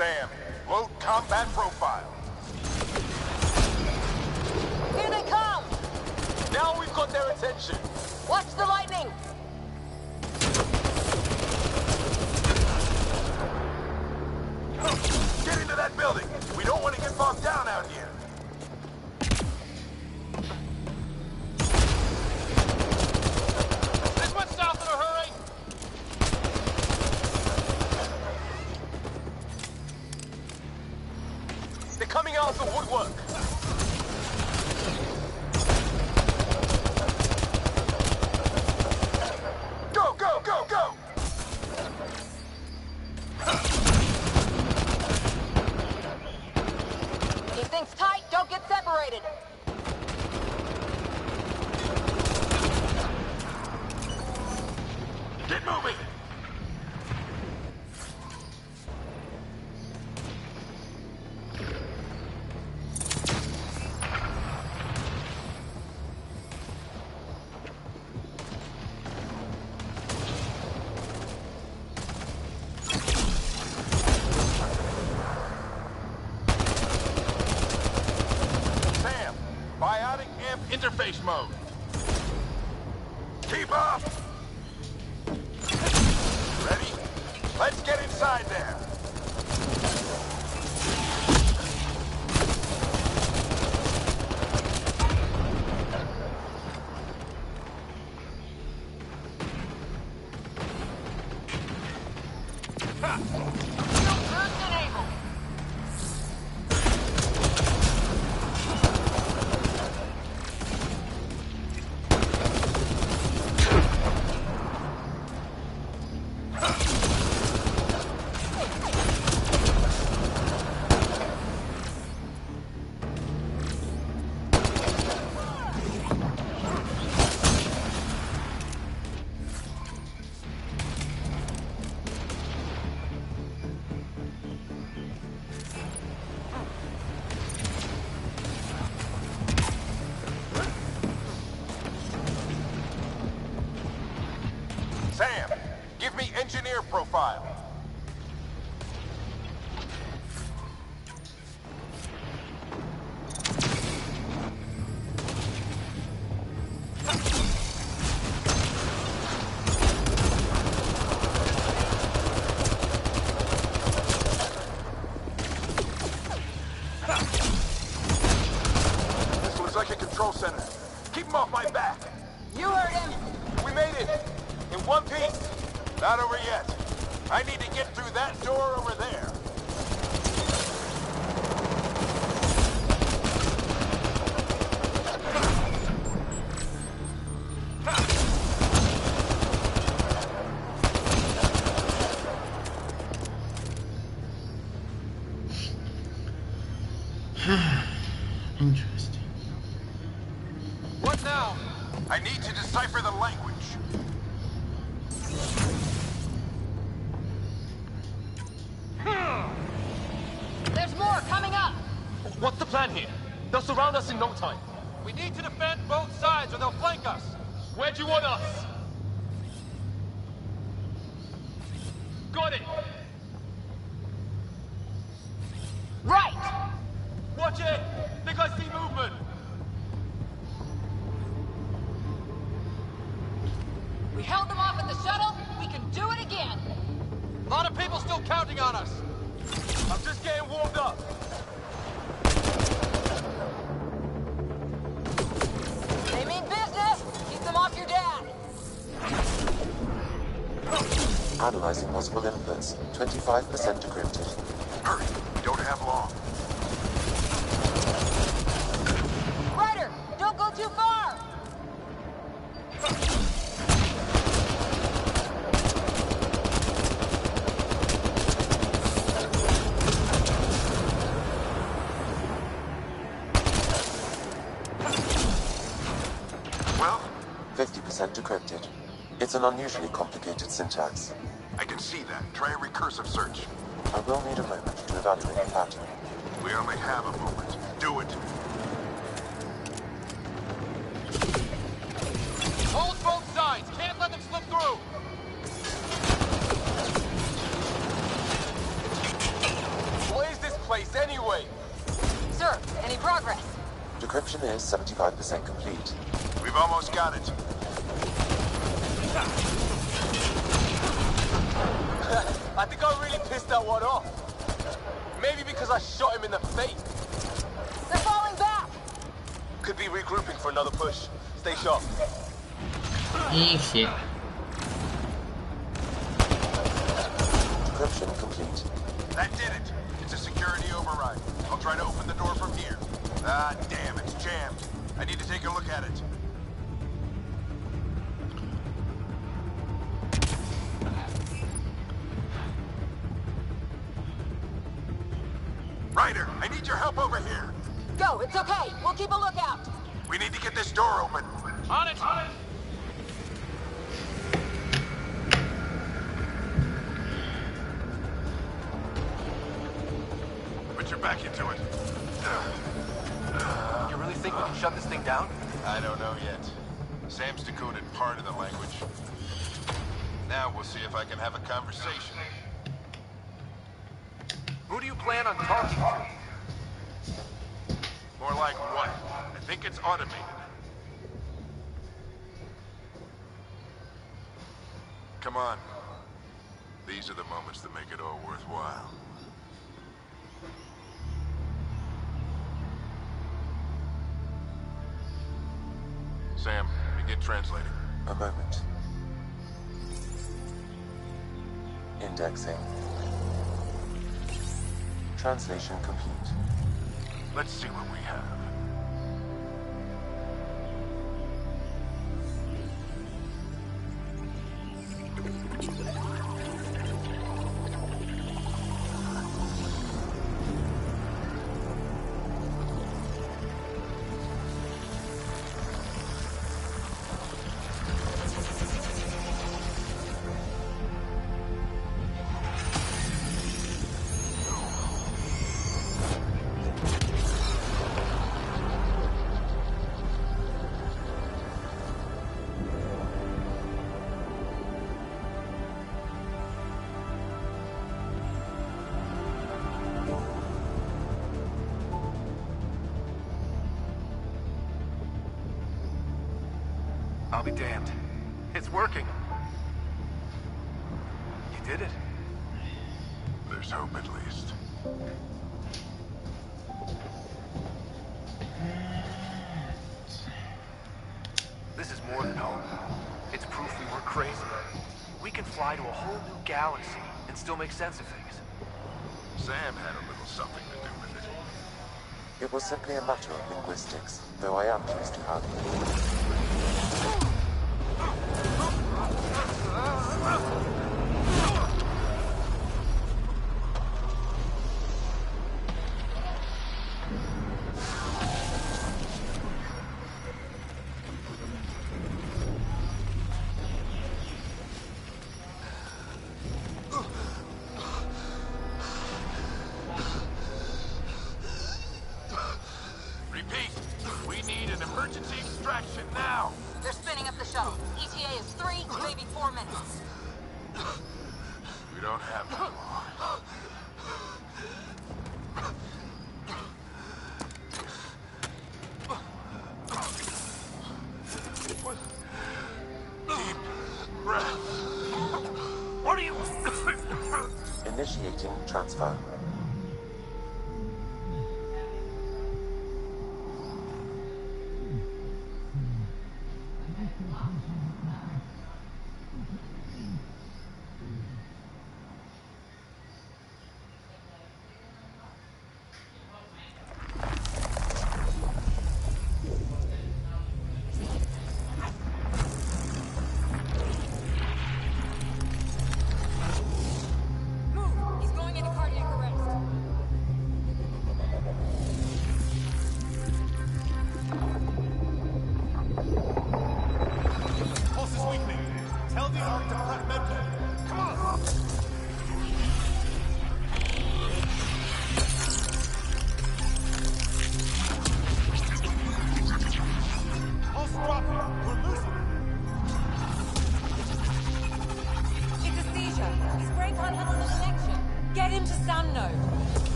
Sam, load combat profile. Here they come! Now we've got their attention. Watch the lightning! Get into that building. We don't want to get bogged down out here. This one's south in a hurry. They're coming out of the woodwork. Go, go, go, go! Keep things tight, don't get separated! Get moving! Sam, biotic amp interface mode. Keep up! Ready? Let's get inside there. Sam, give me engineer profile. This looks like a control center. Keep him off my back. You heard him! We made it! In one piece! Not over yet. I need to get through that door over there. Interesting. What now? I need to decipher the language. There's more coming up! What's the plan here? They'll surround us in no time. We need to defend both sides or they'll flank us. Where do you want us? Got it! Right! Watch it! Think I see movement! We held them off at the shuttle, we can do it again! A lot of people still counting on us. I'm just getting warmed up. They mean business! Keep them off your dad! Analyzing possible inputs. 25% decrypted. Hurry, we don't have long. Ryder, don't go too far! Well? 50% decrypted. It's an unusually complicated syntax. I can see that. Try a recursive search. I will need a moment to evaluate the pattern. We only have a moment. Do it. Hold both sides. Can't let them slip through. Encryption is 75% complete. We've almost got it. I think I really pissed that one off. Maybe because I shot him in the face. They're falling back! Could be regrouping for another push. Stay sharp. Easy. Encryption complete. That did it. It's a security override. I'll try to open the door from here. Ah, damn, it's jammed. I need to take a look at it. Ryder, I need your help over here. Go, it's okay. We'll keep a lookout. We need to get this door open. On it, on it! Put your back into it. You really think we can shut this thing down? I don't know yet. Sam's decoded part of the language. Now we'll see if I can have a conversation. Who do you plan on talking to? More like what? I think it's automated. Come on. These are the moments that make it all worthwhile. Sam, begin translating. A moment. Indexing. Translation complete. Let's see what we have. I'll be damned. It's working. You did it. There's hope at least. This is more than hope. It's proof we weren't crazy. We can fly to a whole new galaxy and still make sense of things. Sam had a little something to do with it. It was simply a matter of linguistics, though I am used to having it. Initiating transfer.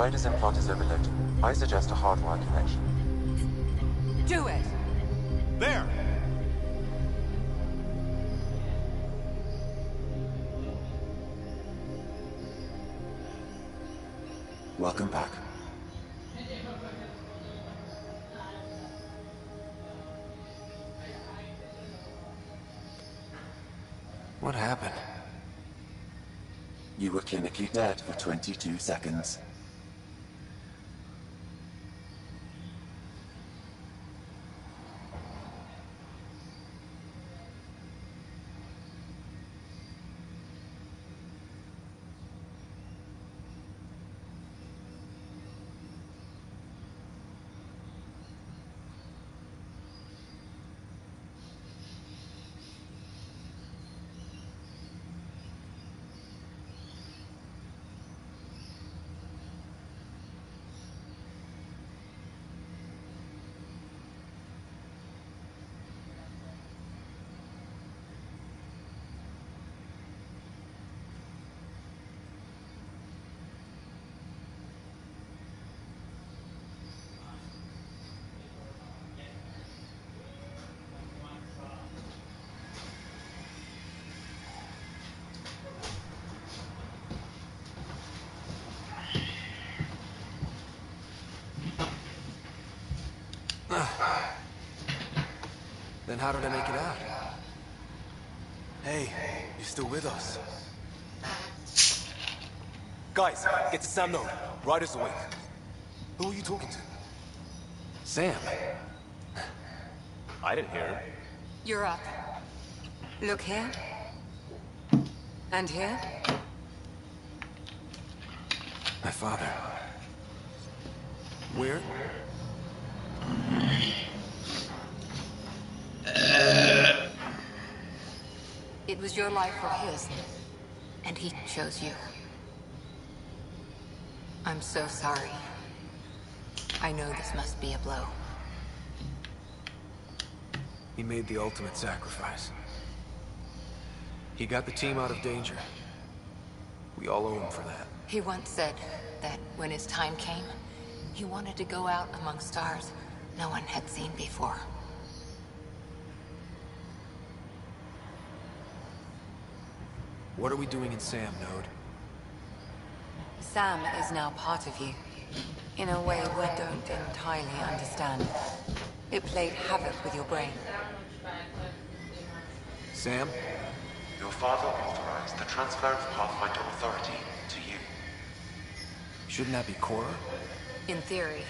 Ryder's implant is overloaded. I suggest a hardwire connection. Do it! There! Welcome back. What happened? You were clinically dead for 22 seconds. Then how did I make it out? Hey, you still with us? Guys, get to Sam Node. Ryder's awake. Who are you talking to? Sam. I didn't hear him. You're up. Look here. And here. My father. Where? It was your life or his, and he chose you. I'm so sorry. I know this must be a blow. He made the ultimate sacrifice. He got the team out of danger. We all owe him for that. He once said that when his time came, he wanted to go out among stars no one had seen before. What are we doing in Sam, Node? Sam is now part of you. In a way we don't entirely understand. It played havoc with your brain. Sam? Your father authorized the transfer of Pathfinder authority to you. Shouldn't that be Cora? In theory.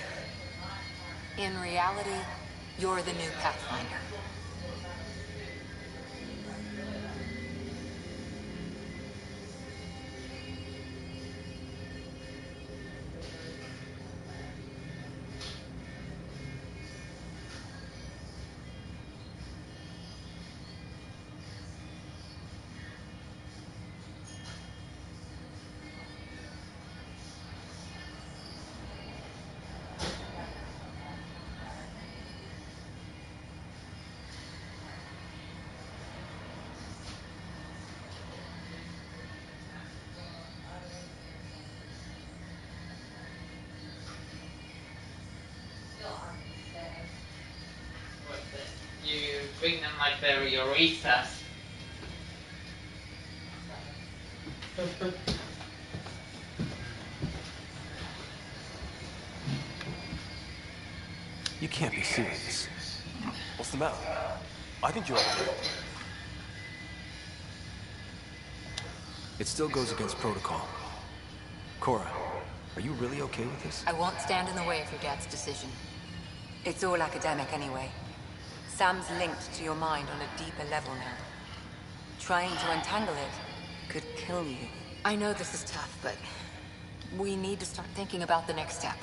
In reality, you're the new Pathfinder. You treat them like they're your recess. You can't be serious. What's the matter? I think you're okay. It still goes against protocol. Cora, are you really okay with this? I won't stand in the way of your dad's decision. It's all academic anyway. Sam's linked to your mind on a deeper level now. Trying to untangle it could kill you. I know this is tough, but we need to start thinking about the next step.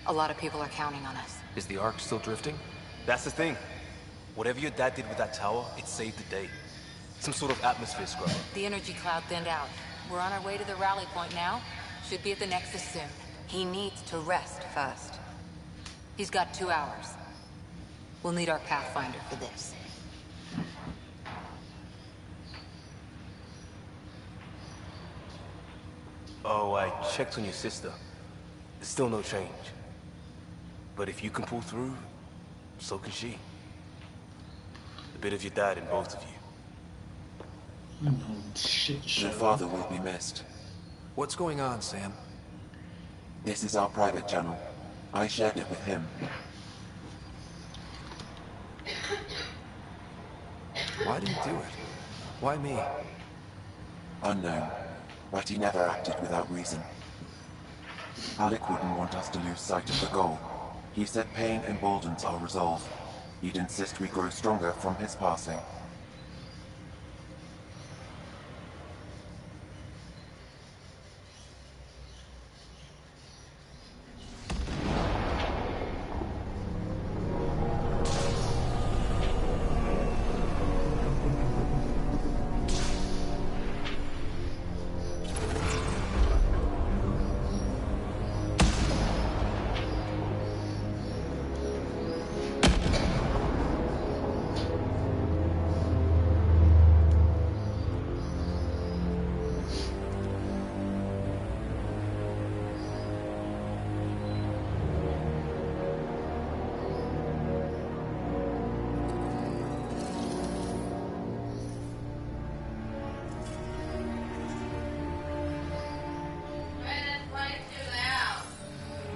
A lot of people are counting on us. Is the Ark still drifting? That's the thing. Whatever your dad did with that tower, it saved the day. Some sort of atmosphere scrubber. The energy cloud thinned out. We're on our way to the rally point now. Should be at the Nexus soon. He needs to rest first. He's got 2 hours. We'll need our Pathfinder for this. Oh, I checked on your sister. There's still no change. But if you can pull through, so can she. A bit of your dad in both of you. Your father will be missed. What's going on, Sam? This is our private channel. I shared it with him. Why did he do it? Why me? Unknown, but he never acted without reason. Alec wouldn't want us to lose sight of the goal. He said pain emboldens our resolve. He'd insist we grow stronger from his passing.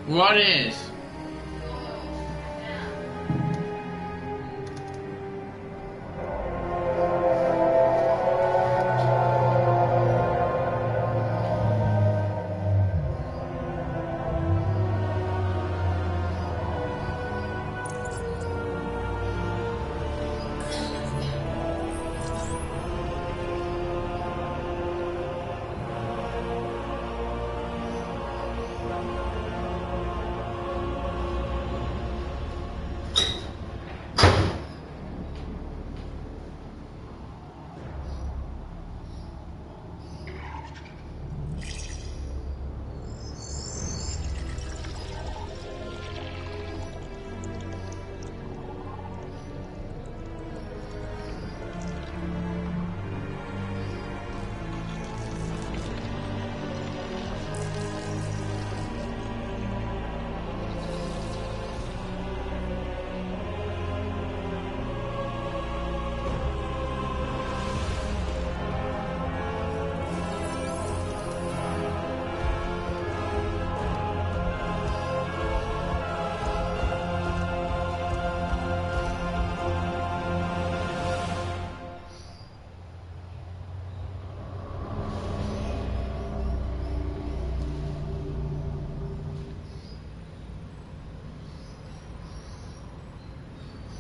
What is?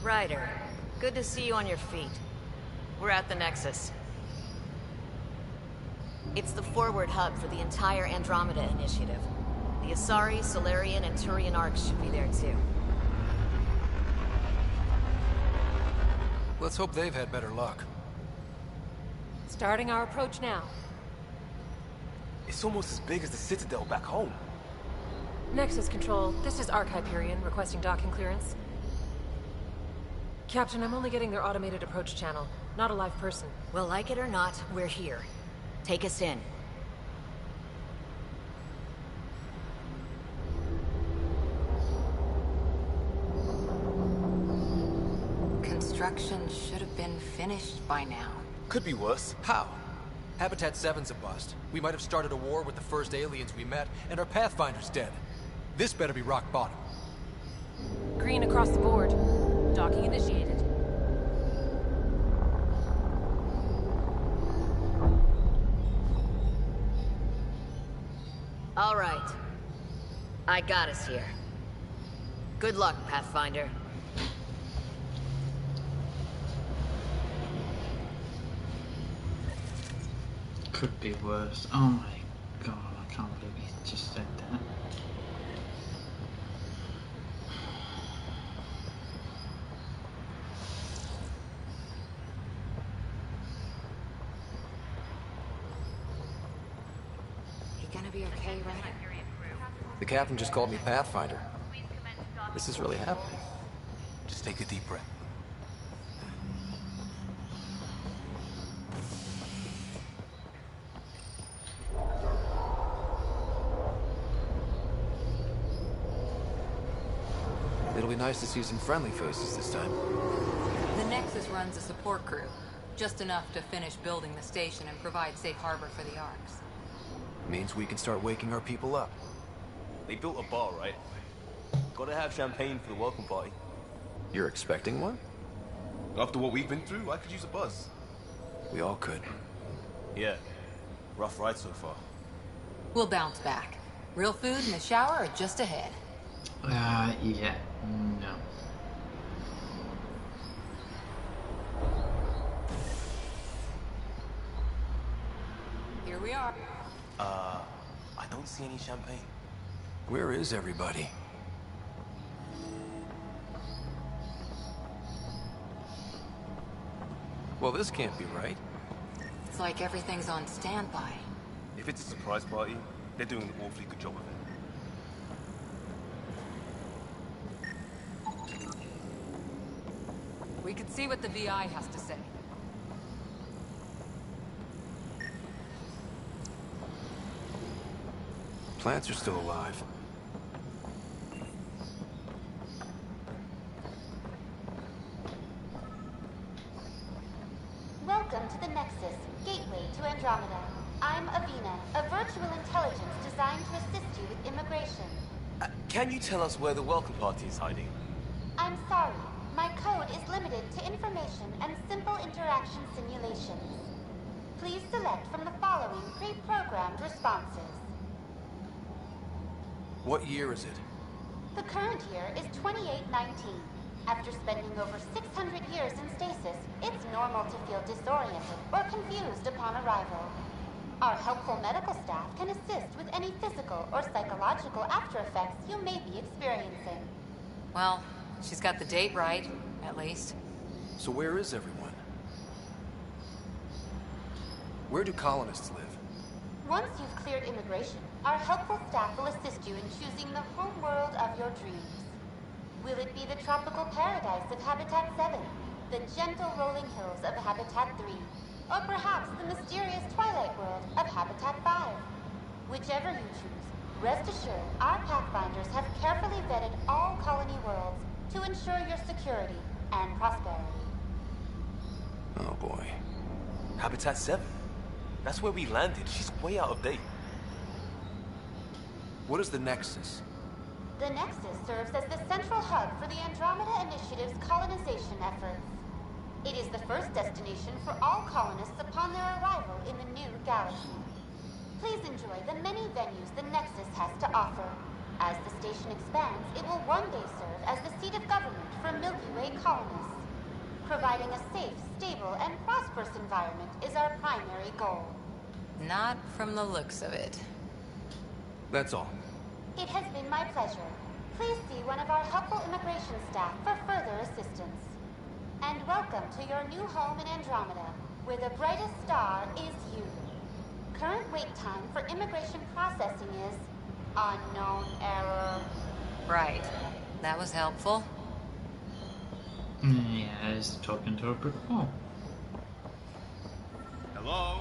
Ryder, good to see you on your feet. We're at the Nexus. It's the forward hub for the entire Andromeda initiative. The Asari, Solarian, and Turian arcs should be there too. Let's hope they've had better luck. Starting our approach now. It's almost as big as the Citadel back home. Nexus Control, this is Arc Hyperion requesting docking clearance. Captain, I'm only getting their automated approach channel, not a live person. Well, like it or not, we're here. Take us in. Construction should have been finished by now. Could be worse. How? Habitat 7's a bust. We might have started a war with the first aliens we met, and our Pathfinder's dead. This better be rock bottom. Green across the board. Docking initiated. All right. I got us here. Good luck, Pathfinder. Could be worse. Oh my god, I can't believe he just said that. Be okay, right? The captain just called me Pathfinder. This is really happening. Just take a deep breath. nice to see some friendly faces this time. The Nexus runs a support crew. Just enough to finish building the station and provide safe harbor for the Arks. Means we can start waking our people up. They built a bar, right? Gotta have champagne for the welcome party. You're expecting one? After what we've been through, I could use a buzz. We all could. Yeah. Rough ride so far. We'll bounce back. Real food and a shower are just ahead. Yeah. No. Here we are. I don't see any champagne. Where is everybody? Well, this can't be right. It's like everything's on standby. If it's a surprise party, they're doing an awfully good job of it. We could see what the VI has to say. Plants are still alive. Welcome to the Nexus, gateway to Andromeda. I'm Avina, a virtual intelligence designed to assist you with immigration. Can you tell us where the welcome party is hiding? I'm sorry, my code is limited to information and simple interaction simulations. Please select from the following pre-programmed responses. What year is it? The current year is 2819. After spending over 600 years in stasis, it's normal to feel disoriented or confused upon arrival. Our helpful medical staff can assist with any physical or psychological after effects you may be experiencing. Well, she's got the date right, at least. So where is everyone? Where do colonists live? Once you've cleared immigration, our helpful staff will assist you in choosing the home world of your dreams. Will it be the tropical paradise of Habitat 7, the gentle rolling hills of Habitat 3, or perhaps the mysterious twilight world of Habitat 5? Whichever you choose, rest assured our Pathfinders have carefully vetted all colony worlds to ensure your security and prosperity. Oh boy. Habitat 7? That's where we landed. She's way out of date. What is the Nexus? The Nexus serves as the central hub for the Andromeda Initiative's colonization efforts. It is the first destination for all colonists upon their arrival in the new galaxy. Please enjoy the many venues the Nexus has to offer. As the station expands, it will one day serve as the seat of government for Milky Way colonists. Providing a safe, stable, and prosperous environment is our primary goal. Not from the looks of it. That's all. It has been my pleasure. Please see one of our helpful immigration staff for further assistance. And welcome to your new home in Andromeda, where the brightest star is you. Current wait time for immigration processing is unknown error. Right. That was helpful. Yeah, it's talking to a brick wall. Hello?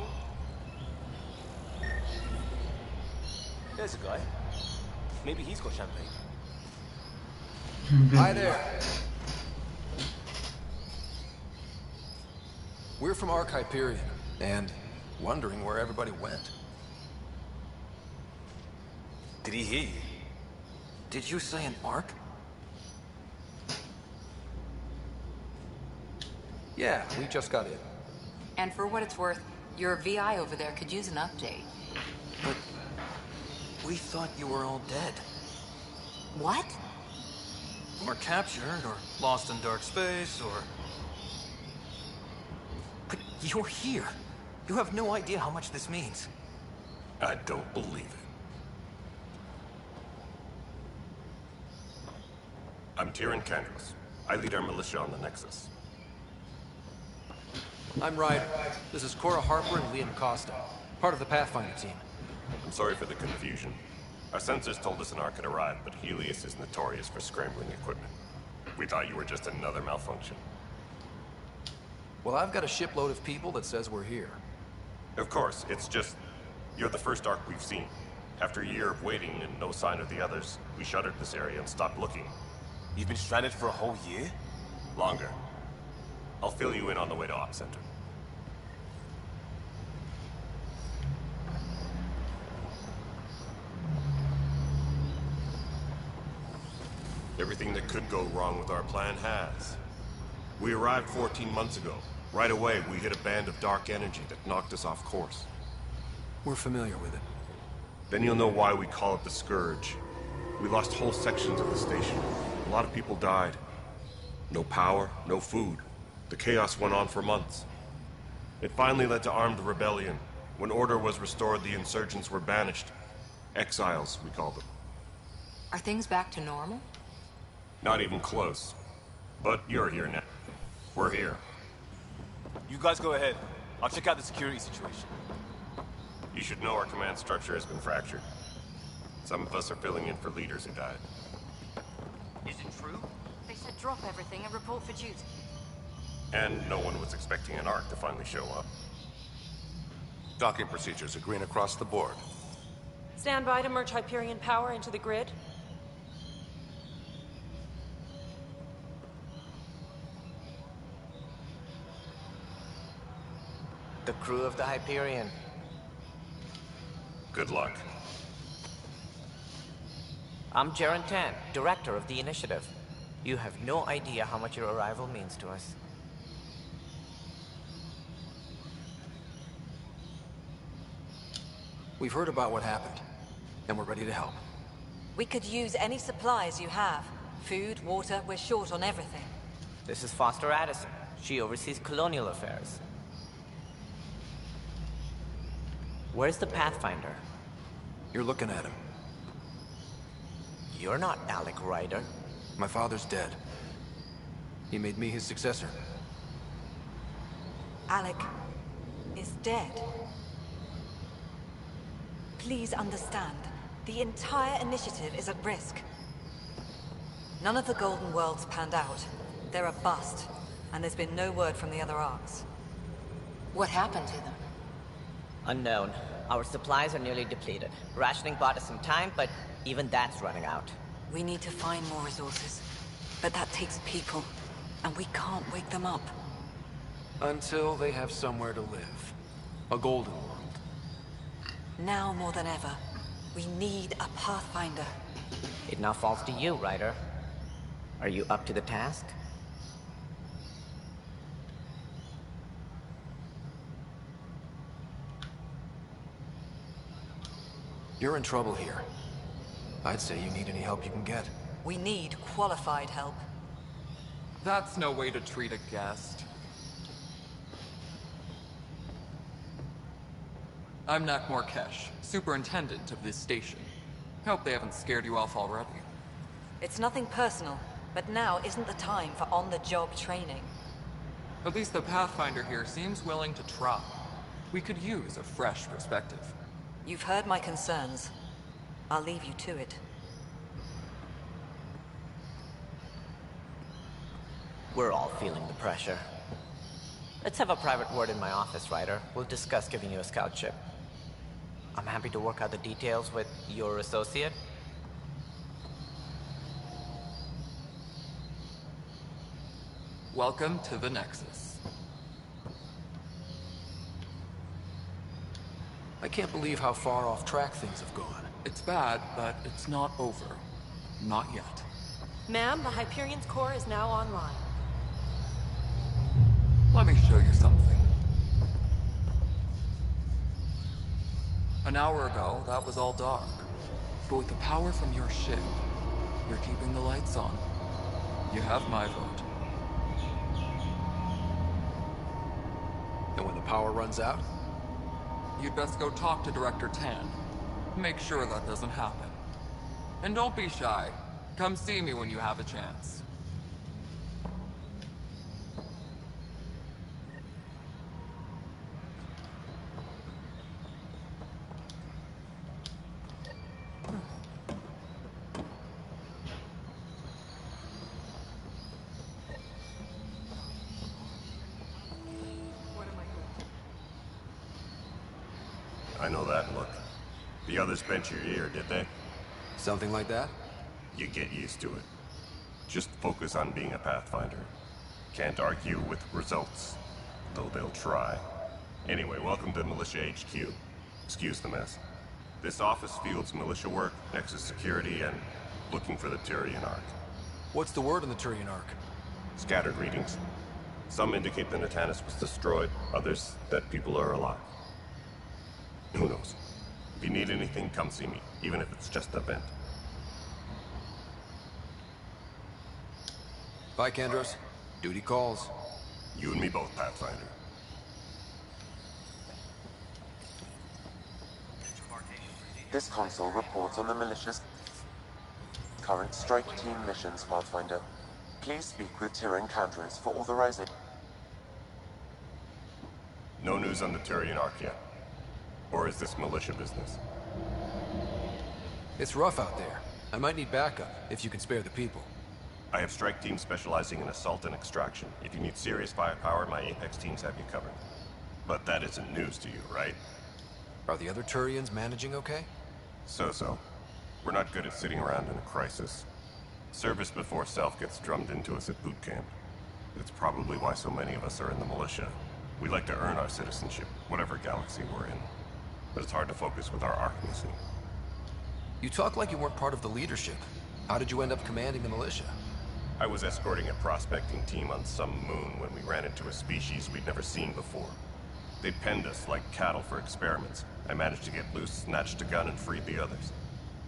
There's a guy. Maybe he's got champagne. Hi there. We're from Ark Hyperion, and wondering where everybody went. Did he hear you? Did you say an Ark? Yeah, we just got in. And for what it's worth, your VI over there could use an update. But we thought you were all dead. What? Or captured, or lost in dark space, or... But you're here. You have no idea how much this means. I don't believe it. I'm Tyrion Candros. I lead our militia on the Nexus. I'm Ryder. This is Cora Harper and Liam Costa, part of the Pathfinder team. I'm sorry for the confusion. Our sensors told us an Ark had arrived, but Helios is notorious for scrambling equipment. We thought you were just another malfunction. Well, I've got a shipload of people that says we're here. Of course, it's just... you're the first Ark we've seen. After a year of waiting and no sign of the others, we shuttered this area and stopped looking. You've been stranded for a whole year? Longer. I'll fill you in on the way to Op Center. Everything that could go wrong with our plan has. We arrived 14 months ago. Right away, we hit a band of dark energy that knocked us off course. We're familiar with it. Then you'll know why we call it the Scourge. We lost whole sections of the station. A lot of people died. No power, no food. The chaos went on for months. It finally led to armed rebellion. When order was restored, the insurgents were banished. Exiles, we call them. Are things back to normal? Not even close. But you're here now. We're here. You guys go ahead. I'll check out the security situation. You should know our command structure has been fractured. Some of us are filling in for leaders who died. Is it true? They said drop everything and report for duty. And no one was expecting an Ark to finally show up. Docking procedures are green across the board. Stand by to merge Hyperion power into the grid. The crew of the Hyperion. Good luck. I'm Jaren Tan, director of the initiative. You have no idea how much your arrival means to us. We've heard about what happened, and we're ready to help. We could use any supplies you have. Food, water, we're short on everything. This is Foster Addison. She oversees colonial affairs. Where's the Pathfinder? You're looking at him. You're not Alec Ryder. My father's dead. He made me his successor. Alec is dead. Please understand, the entire initiative is at risk. None of the Golden Worlds panned out. They're a bust, and there's been no word from the other arcs. What happened to them? Unknown. Our supplies are nearly depleted. Rationing bought us some time, but even that's running out. We need to find more resources, but that takes people, and we can't wake them up. Until they have somewhere to live. A golden world. Now more than ever, we need a Pathfinder. It now falls to you, Ryder. Are you up to the task? You're in trouble here. I'd say you need any help you can get. We need qualified help. That's no way to treat a guest. I'm Nak Morkesh, superintendent of this station. Hope they haven't scared you off already. It's nothing personal, but now isn't the time for on-the-job training. At least the Pathfinder here seems willing to try. We could use a fresh perspective. You've heard my concerns. I'll leave you to it. We're all feeling the pressure. Let's have a private word in my office, Ryder. We'll discuss giving you a scout ship. I'm happy to work out the details with your associate. Welcome to the Nexus. I can't believe how far off track things have gone. It's bad, but it's not over. Not yet. Ma'am, the Hyperion's core is now online. Let me show you something. An hour ago, that was all dark. But with the power from your ship, you're keeping the lights on. You have my vote. And when the power runs out? You'd best go talk to Director Tan. Make sure that doesn't happen. And don't be shy. Come see me when you have a chance. I know that look. The others bent your ear, did they? Something like that? You get used to it. Just focus on being a Pathfinder. Can't argue with results, though they'll try. Anyway, welcome to Militia HQ. Excuse the mess. This office fields militia work, Nexus security, and looking for the Turian Ark. What's the word on the Turian Ark? Scattered readings. Some indicate the Natanus was destroyed, others that people are alive. Who knows? If you need anything, come see me, even if it's just a vent. Bye, Kandros. Duty calls. You and me both, Pathfinder. This console reports on the militia's current strike team missions, Pathfinder. Please speak with Tyrion Kandros for authorization. No news on the Turian Ark yet. Or is this militia business? It's rough out there. I might need backup, if you can spare the people. I have strike teams specializing in assault and extraction. If you need serious firepower, my Apex teams have you covered. But that isn't news to you, right? Are the other Turians managing okay? So-so. We're not good at sitting around in a crisis. Service before self gets drummed into us at boot camp. It's probably why so many of us are in the militia. We like to earn our citizenship, whatever galaxy we're in. But it's hard to focus with our Ark missing. You talk like you weren't part of the leadership. How did you end up commanding the militia? I was escorting a prospecting team on some moon when we ran into a species we'd never seen before. They penned us like cattle for experiments. I managed to get loose, snatched a gun, and freed the others.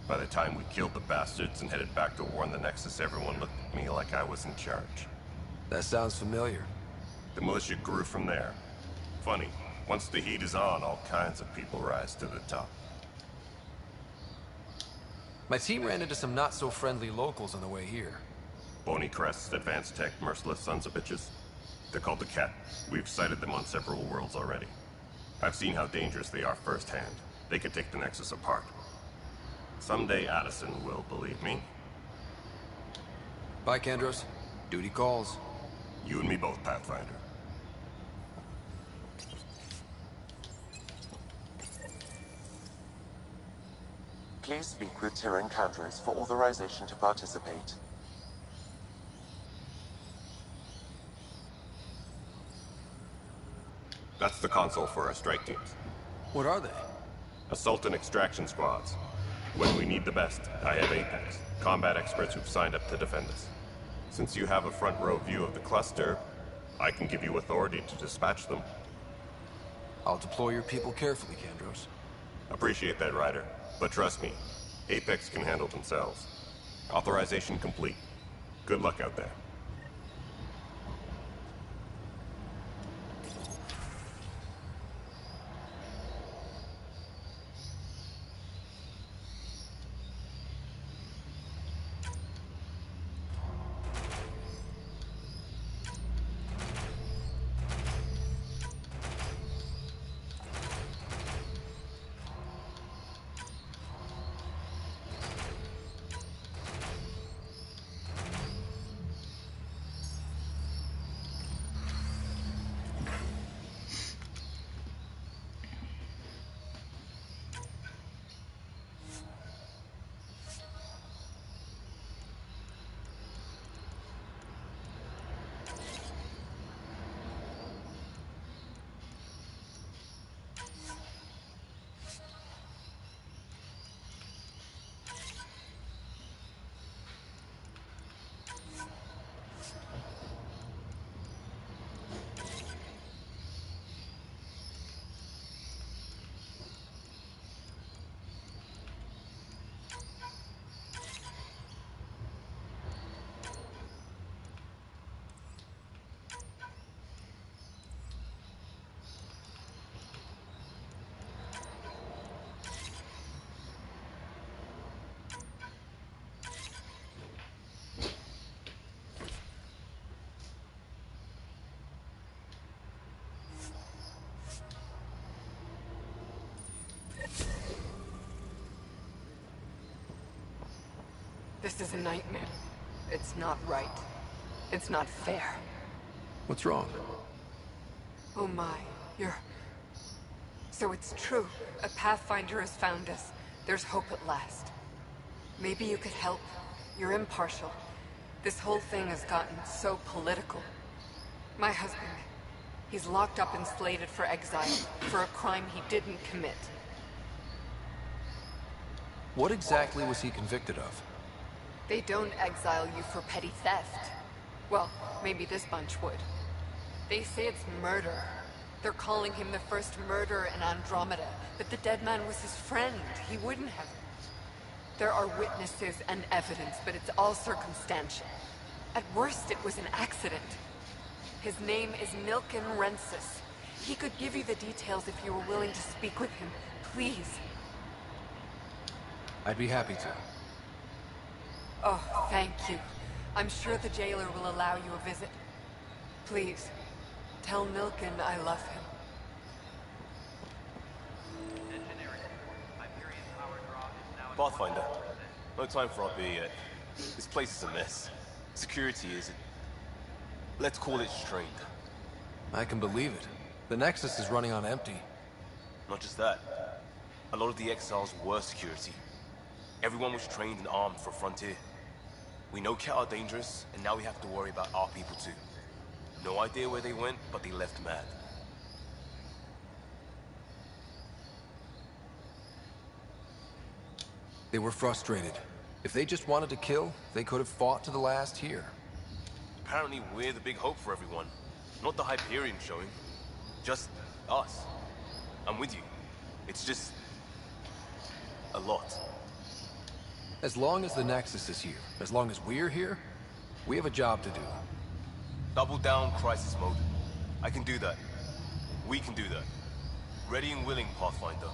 By the time we killed the bastards and headed back to warn the Nexus, everyone looked at me like I was in charge. That sounds familiar. The militia grew from there. Funny, once the heat is on, all kinds of people rise to the top. My team ran into some not-so-friendly locals on the way here. Bony crests, advanced tech, merciless sons of bitches. They're called the Cat. We've sighted them on several worlds already. I've seen how dangerous they are firsthand. They could take the Nexus apart. Someday Addison will believe me. Bye, Kandros. Duty calls. You and me both, Pathfinder. Please speak with Tyrion Kandros for authorization to participate. That's the console for our strike teams. What are they? Assault and extraction squads. When we need the best, I have Apex, combat experts who've signed up to defend us. Since you have a front row view of the cluster, I can give you authority to dispatch them. I'll deploy your people carefully, Kandros. Appreciate that, Ryder. But trust me, Apex can handle themselves. Authorization complete. Good luck out there. This is a nightmare. It's not right. It's not fair. What's wrong? Oh my, you're... So it's true. A Pathfinder has found us. There's hope at last. Maybe you could help. You're impartial. This whole thing has gotten so political. My husband, he's locked up and slated for exile for a crime he didn't commit. What exactly was he convicted of? They don't exile you for petty theft. Well, maybe this bunch would. They say it's murder. They're calling him the first murderer in Andromeda, but the dead man was his friend. He wouldn't have. There are witnesses and evidence, but it's all circumstantial. At worst, it was an accident. His name is Milken Rensis. He could give you the details if you were willing to speak with him. Please. I'd be happy to. Oh, thank you. I'm sure the jailer will allow you a visit. Please, tell Milken I love him. Pathfinder, no time for our beer yet. This place is a mess. Security is... let's call it strained. I can believe it. The Nexus is running on empty. Not just that. A lot of the exiles were security. Everyone was trained and armed for Frontier. We know Cat are dangerous, and now we have to worry about our people too. No idea where they went, but they left mad. They were frustrated. If they just wanted to kill, they could have fought to the last here. Apparently we're the big hope for everyone. Not the Hyperion showing. Just us. I'm with you. It's just... a lot. As long as the Nexus is here, as long as we're here, we have a job to do. Double down crisis mode. I can do that. We can do that. Ready and willing, Pathfinder.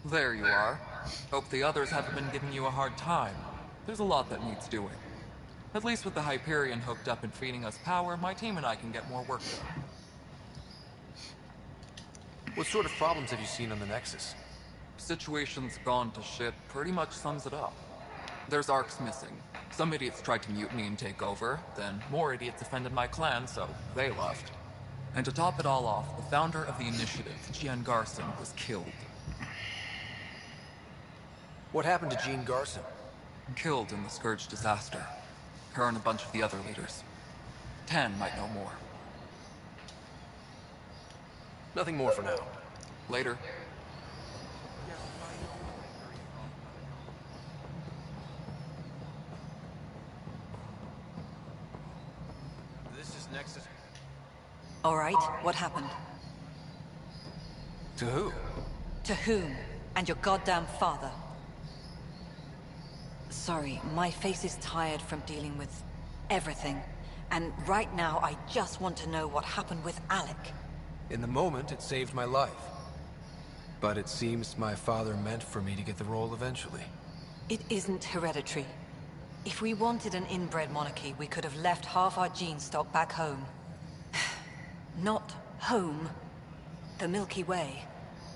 There you are. Hope the others haven't been giving you a hard time. There's a lot that needs doing. At least with the Hyperion hooked up and feeding us power, my team and I can get more work done. What sort of problems have you seen on the Nexus? Situation's gone to shit pretty much sums it up. There's Arcs missing. Some idiots tried to mutiny and take over, then more idiots offended my clan, so they left. And to top it all off, the founder of the initiative, Jean Garson, was killed. What happened to Jean Garson? Killed in the Scourge disaster. Her and a bunch of the other leaders. 10 might know more. Nothing more for now. Later. This is Nexus. All right, what happened? To who? To whom? And your goddamn father. Sorry, my face is tired from dealing with everything. And right now, I just want to know what happened with Alec. In the moment, it saved my life. But it seems my father meant for me to get the role eventually. It isn't hereditary. If we wanted an inbred monarchy, we could have left half our gene stock back home. Not home. The Milky Way.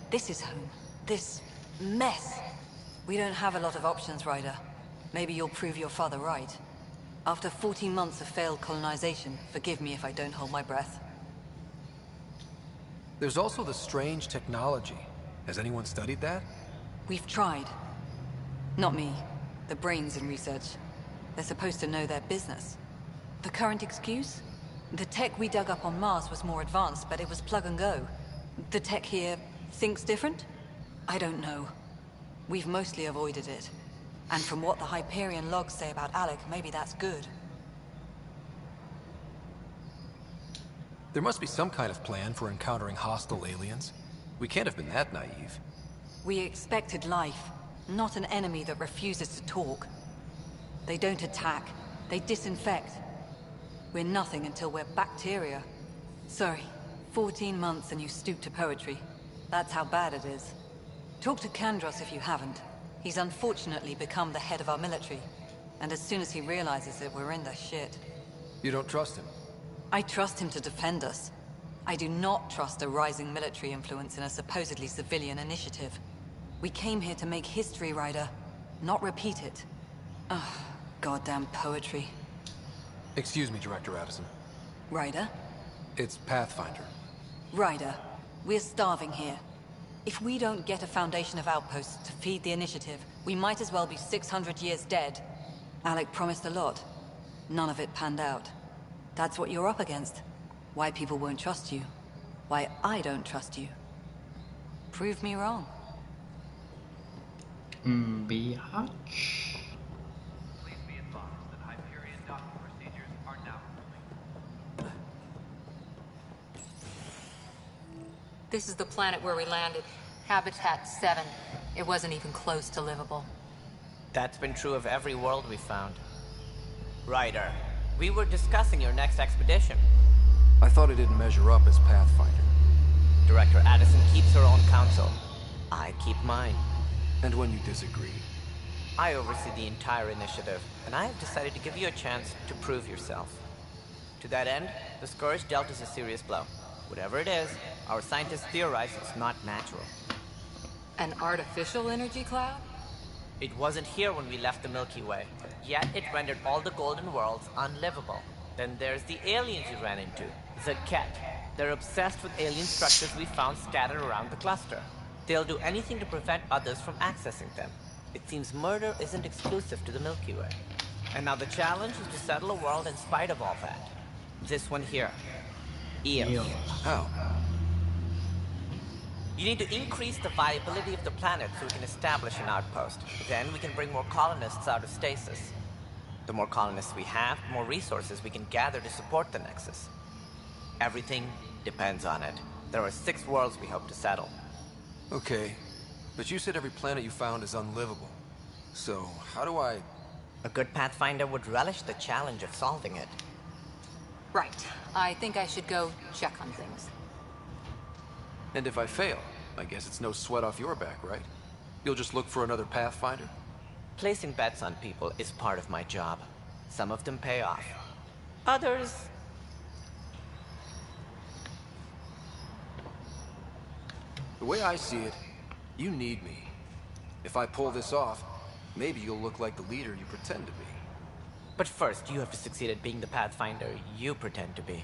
This is home. This mess. We don't have a lot of options, Ryder. Maybe you'll prove your father right. After 14 months of failed colonization, forgive me if I don't hold my breath. There's also the strange technology. Has anyone studied that? We've tried. Not me. The brains in research. They're supposed to know their business. The current excuse? The tech we dug up on Mars was more advanced, but it was plug and go. The tech here thinks different? I don't know. We've mostly avoided it. And from what the Hyperion logs say about Alec, maybe that's good. There must be some kind of plan for encountering hostile aliens. We can't have been that naive. We expected life, not an enemy that refuses to talk. They don't attack, they disinfect. We're nothing until we're bacteria. Sorry, 14 months and you stoop to poetry. That's how bad it is. Talk to Kandros if you haven't. He's unfortunately become the head of our military. And as soon as he realizes it, we're in the shit. You don't trust him? I trust him to defend us. I do not trust a rising military influence in a supposedly civilian initiative. We came here to make history, Ryder, not repeat it. Ugh, goddamn poetry. Excuse me, Director Addison. Ryder? It's Pathfinder. Ryder, we're starving here. If we don't get a foundation of outposts to feed the initiative, we might as well be 600 years dead. Alec promised a lot. None of it panned out. That's what you're up against. Why people won't trust you. Why I don't trust you. Prove me wrong. Biatch. Please be advised that Hyperion docking procedures are now complete. This is the planet where we landed. Habitat 7. It wasn't even close to livable. That's been true of every world we found. Ryder, we were discussing your next expedition. I thought it didn't measure up as Pathfinder. Director Addison keeps her own counsel. I keep mine. And when you disagree? I oversee the entire initiative, and I have decided to give you a chance to prove yourself. To that end, the Scourge dealt us a serious blow. Whatever it is, our scientists theorize it's not natural. An artificial energy cloud? It wasn't here when we left the Milky Way, yet it rendered all the Golden Worlds unlivable. Then there's the aliens you ran into, the Ket. They're obsessed with alien structures we found scattered around the cluster. They'll do anything to prevent others from accessing them. It seems murder isn't exclusive to the Milky Way. And now the challenge is to settle a world in spite of all that. This one here. Eel. How? You need to increase the viability of the planet so we can establish an outpost. Then we can bring more colonists out of stasis. The more colonists we have, the more resources we can gather to support the Nexus. Everything depends on it. There are 6 worlds we hope to settle. Okay, but you said every planet you found is unlivable. So, how do I... A good Pathfinder would relish the challenge of solving it. Right. I think I should go check on things. And if I fail, I guess it's no sweat off your back, right? You'll just look for another Pathfinder? Placing bets on people is part of my job. Some of them pay off. Others... The way I see it, you need me. If I pull this off, maybe you'll look like the leader you pretend to be. But first, you have to succeed at being the Pathfinder you pretend to be.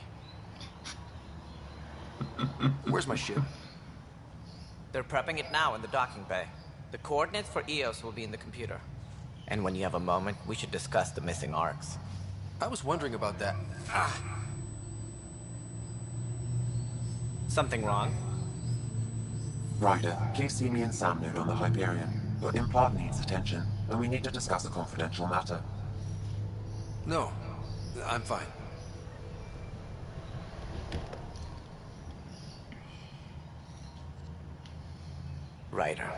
Where's my ship? They're prepping it now in the docking bay. The coordinates for EOS will be in the computer. And when you have a moment, we should discuss the missing arcs. I was wondering about that. Something wrong? Ryder, please see me and Sam Node on the Hyperion. Your implant needs attention, and we need to discuss a confidential matter. No, I'm fine. Ryder,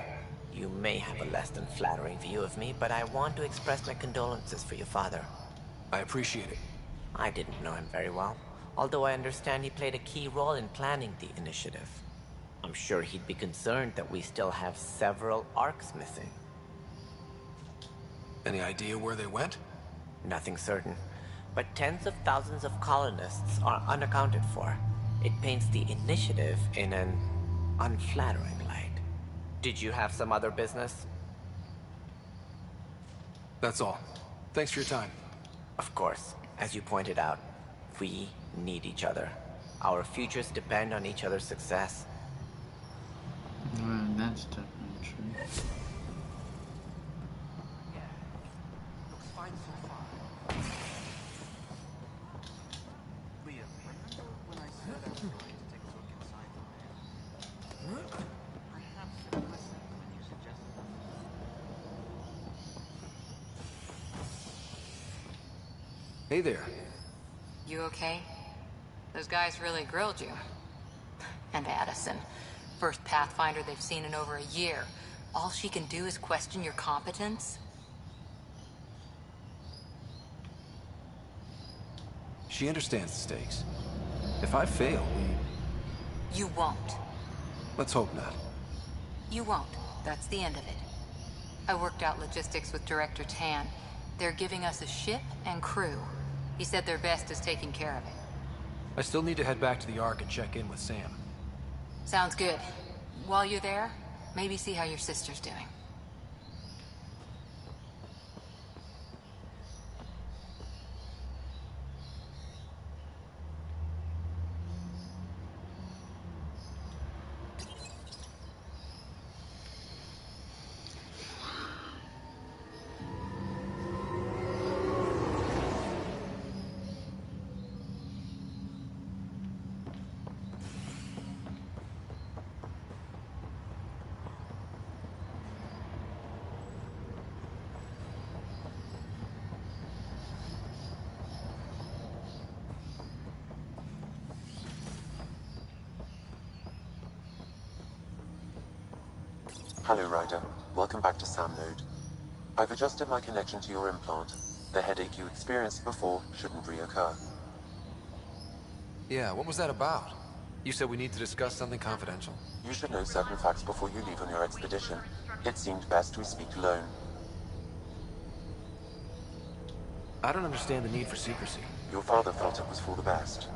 you may have a less than flattering view of me, but I want to express my condolences for your father. I appreciate it. I didn't know him very well, although I understand he played a key role in planning the initiative. I'm sure he'd be concerned that we still have several arcs missing. Any idea where they went? Nothing certain, but tens of thousands of colonists are unaccounted for. It paints the initiative in an unflattering light. Did you have some other business? That's all. Thanks for your time. Of course. As you pointed out, we need each other. Our futures depend on each other's success. Well, that's definitely true. Looks fine so far. Liam, remember when I said I was going to take a look inside the man? Perhaps you listened when you suggested that. Hey there. You okay? Those guys really grilled you. And Addison. First Pathfinder they've seen in over a year. All she can do is question your competence? She understands the stakes. If I fail, You won't. let's hope not. You won't. That's the end of it. I worked out logistics with Director Tan. They're giving us a ship and crew. He said their best is taking care of it. I still need to head back to the Ark and check in with Sam. Sounds good. While you're there, maybe see how your sister's doing. Hello, Ryder. Welcome back to Sam Node. I've adjusted my connection to your implant. The headache you experienced before shouldn't reoccur. Yeah, what was that about? You said we need to discuss something confidential. You should know certain facts before you leave on your expedition. It seemed best we speak alone. I don't understand the need for secrecy. Your father felt it was for the best.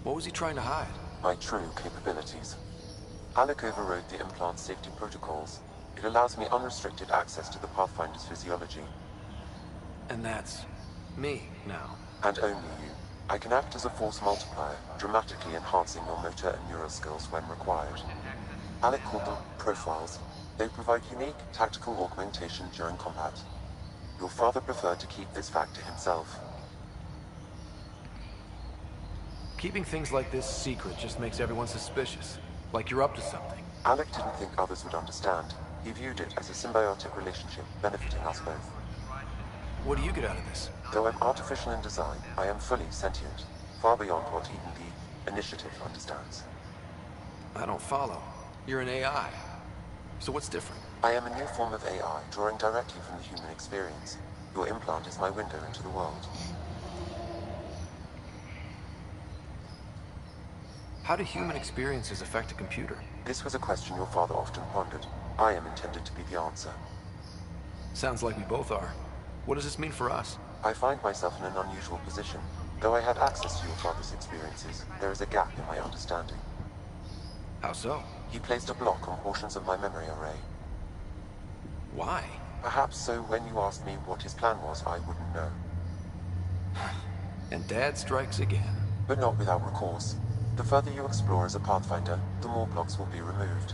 What was he trying to hide? My true capabilities. Alec overrode the implant safety protocols. It allows me unrestricted access to the Pathfinder's physiology. And that's me now. And only you. I can act as a force multiplier, dramatically enhancing your motor and neural skills when required. Alec called them profiles. They provide unique tactical augmentation during combat. Your father preferred to keep this fact to himself. Keeping things like this secret just makes everyone suspicious. Like you're up to something. Alec didn't think others would understand. He viewed it as a symbiotic relationship, benefiting us both. What do you get out of this? Though I'm artificial in design, I am fully sentient, far beyond what even the Initiative understands. I don't follow. You're an AI. So what's different? I am a new form of AI, drawing directly from the human experience. Your implant is my window into the world. How do human experiences affect a computer? This was a question your father often pondered. I am intended to be the answer. Sounds like we both are. What does this mean for us? I find myself in an unusual position. Though I had access to your father's experiences, there is a gap in my understanding. How so? He placed a block on portions of my memory array. Why? Perhaps so when you asked me what his plan was, I wouldn't know. And Dad strikes again. But not without recourse. The further you explore as a Pathfinder, the more blocks will be removed.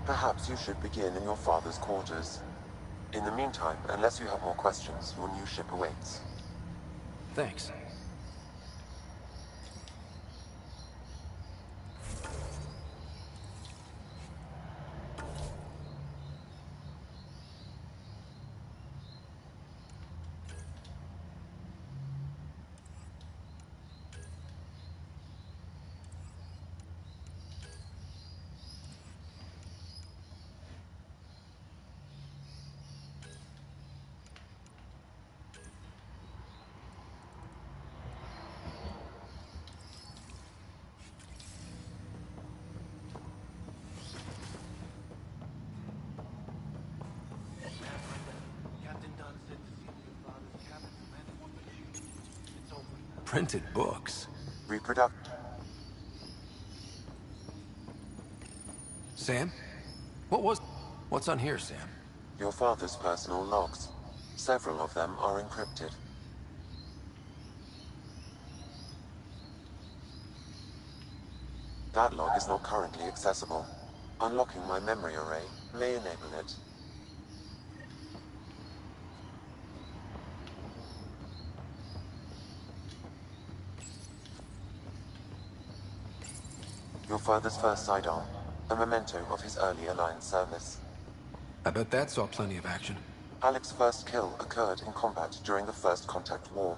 Perhaps you should begin in your father's quarters. In the meantime, unless you have more questions, your new ship awaits. Thanks. Printed books. Sam? What's on here, Sam? Your father's personal logs. Several of them are encrypted. That log is not currently accessible. Unlocking my memory array may enable it. Your father's first sidearm, a memento of his early Alliance service. I bet that saw plenty of action. Alec's first kill occurred in combat during the First Contact War.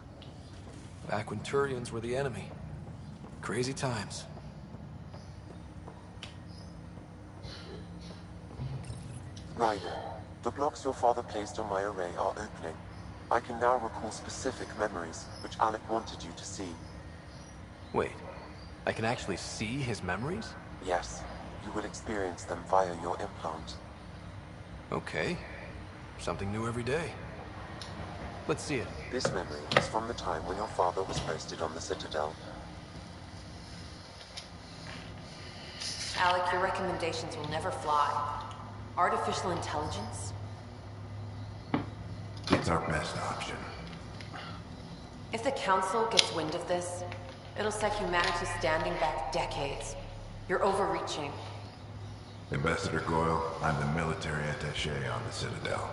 Back when Turians were the enemy. Crazy times. Ryder, the blocks your father placed on my array are opening. I can now recall specific memories, which Alec wanted you to see. Wait, I can actually see his memories? Yes, you will experience them via your implant. Okay. Something new every day. Let's see it. This memory is from the time when your father was posted on the Citadel. Alec, your recommendations will never fly. Artificial intelligence? It's our best option. If the Council gets wind of this, it'll set humanity standing back decades. You're overreaching. Ambassador Goyle, I'm the military attaché on the Citadel.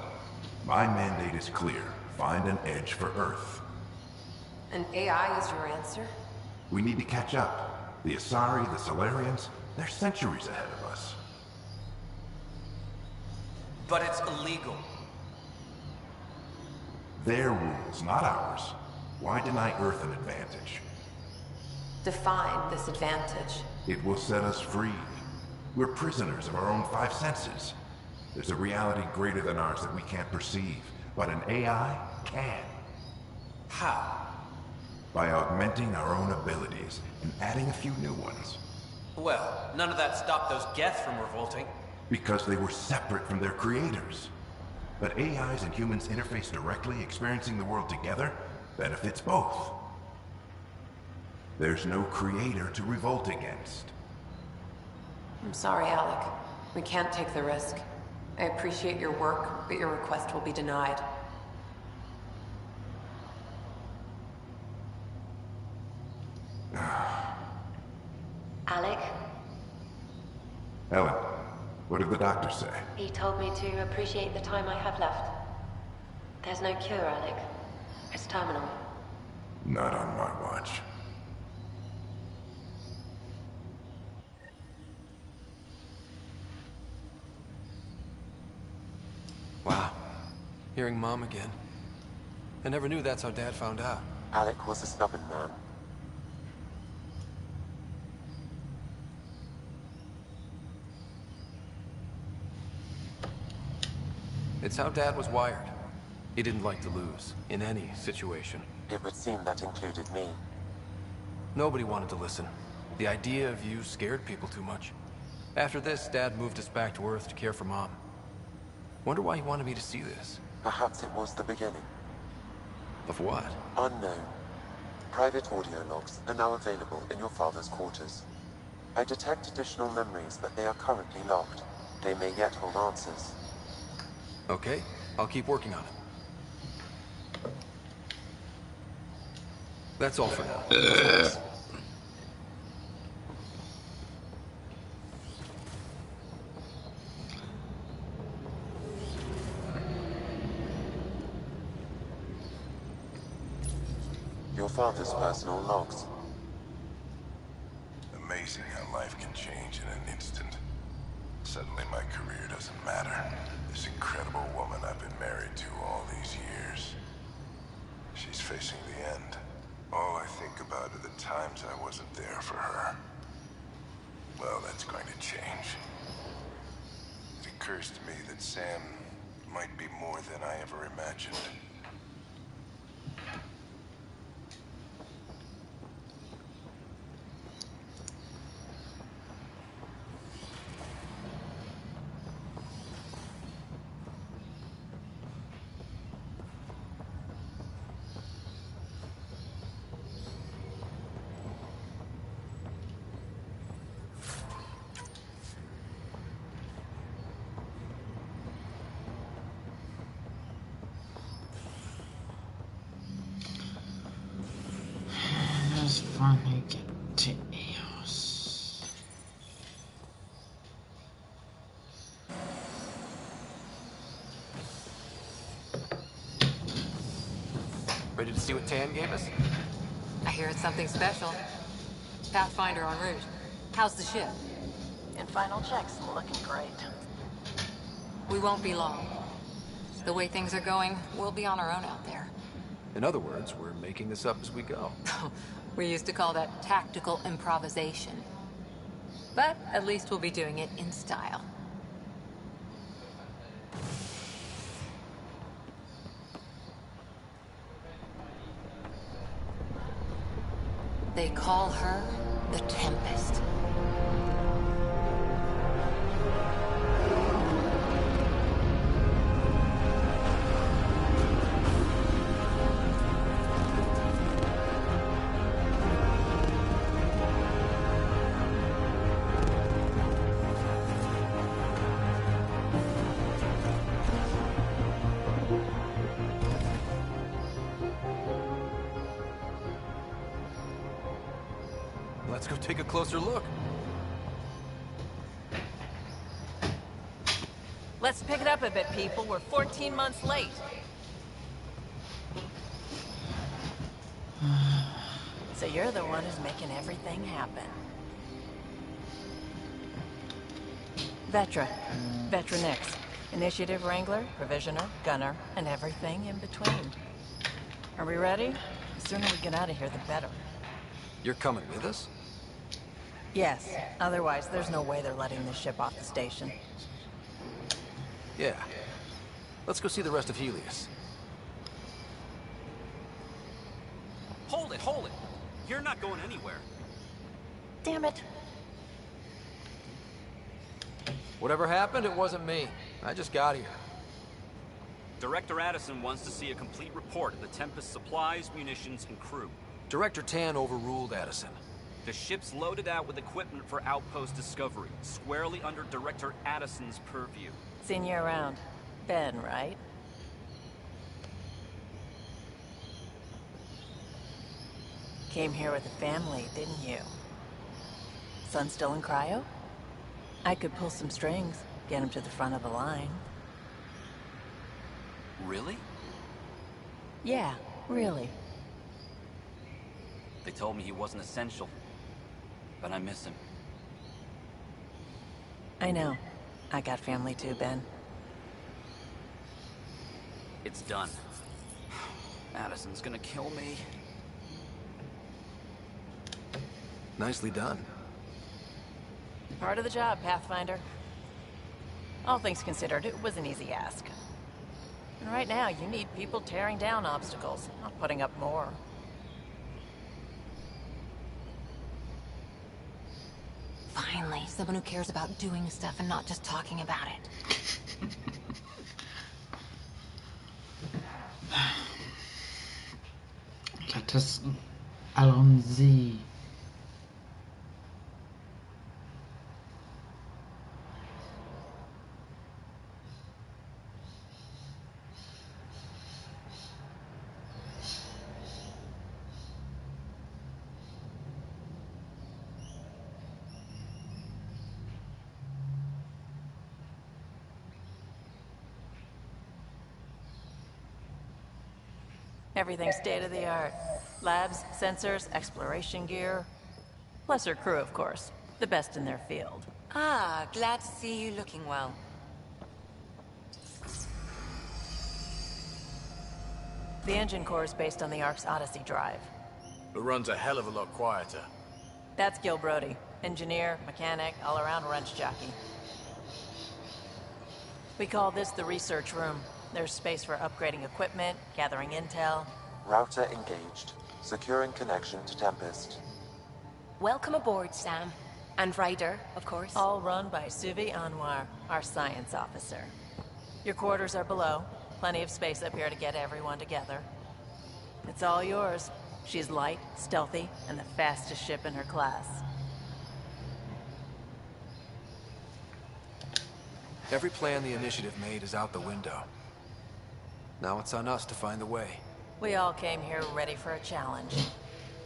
My mandate is clear. Find an edge for Earth. And AI is your answer? We need to catch up. The Asari, the Solarians, they're centuries ahead of us. But it's illegal. Their rules, not ours. Why deny Earth an advantage? Define this advantage. It will set us free. We're prisoners of our own five senses. There's a reality greater than ours that we can't perceive, but an AI can. How? By augmenting our own abilities and adding a few new ones. Well, none of that stopped those Geth from revolting. Because they were separate from their creators. But AIs and humans interface directly, experiencing the world together, benefits both. There's no creator to revolt against. I'm sorry, Alec. We can't take the risk. I appreciate your work, but your request will be denied. Alec? Ellen, what did the doctor say? He told me to appreciate the time I have left. There's no cure, Alec. It's terminal. Not on my watch. Wow. Hearing Mom again. I never knew that's how Dad found out. Alec was a stubborn man. It's how Dad was wired. He didn't like to lose, in any situation. It would seem that included me. Nobody wanted to listen. The idea of you scared people too much. After this, Dad moved us back to Earth to care for Mom. Wonder why he wanted me to see this. Perhaps it was the beginning. Of what? Unknown. Private audio logs are now available in your father's quarters. I detect additional memories, but they are currently locked. They may yet hold answers. Okay, I'll keep working on it. That's all for now. Thanks. Your father's personal logs. Amazing how life can change in an instant. Suddenly my career doesn't matter. This incredible woman I've been married to all these years. She's facing the end. All I think about are the times I wasn't there for her. Well, that's going to change. It occurs to me that Sam might be more than I ever imagined. Let's finally get to Eos. Ready to see what Tan gave us? I hear it's something special. Pathfinder en route. How's the ship? In final checks, looking great. We won't be long. The way things are going, we'll be on our own out there. In other words, we're making this up as we go. We used to call that tactical improvisation. But at least we'll be doing it in style. They call her the Tempest. Let's go take a closer look. Let's pick it up a bit, people. We're 14 months late. So you're the one who's making everything happen. Vetra. Vetra Nix. Initiative Wrangler, Provisioner, Gunner, and everything in between. Are we ready? The sooner we get out of here, the better. You're coming with us? Yes. Otherwise, there's no way they're letting this ship off the station. Yeah. Let's go see the rest of Helios. Hold it, hold it! You're not going anywhere. Damn it. Whatever happened, it wasn't me. I just got here. Director Addison wants to see a complete report of the Tempest's supplies, munitions, and crew. Director Tan overruled Addison. The ship's loaded out with equipment for outpost discovery, squarely under Director Addison's purview. Seen you around. Ben, right? Came here with a family, didn't you? Son still in cryo? I could pull some strings, get him to the front of the line. Really? Yeah, really. They told me he wasn't essential, but I miss him. I know. I got family too, Ben. It's done. Addison's gonna kill me. Nicely done. Part of the job, Pathfinder. All things considered, it was an easy ask. And right now, you need people tearing down obstacles, not putting up more. someone who cares about doing stuff and not just talking about it. Let us... Allons-y. Everything's state-of-the-art. Labs, sensors, exploration gear. Plus her crew, of course. The best in their field. Ah, glad to see you looking well. The engine core is based on the Ark's Odyssey drive. It runs a hell of a lot quieter. That's Gil Brody. Engineer, mechanic, all-around wrench jockey. We call this the research room. There's space for upgrading equipment, gathering intel. Router engaged. Securing connection to Tempest. Welcome aboard, Sam. And Ryder, of course. All run by Suvi Anwar, our science officer. Your quarters are below. Plenty of space up here to get everyone together. It's all yours. She's light, stealthy, and the fastest ship in her class. Every plan the Initiative made is out the window. Now it's on us to find the way. We all came here ready for a challenge.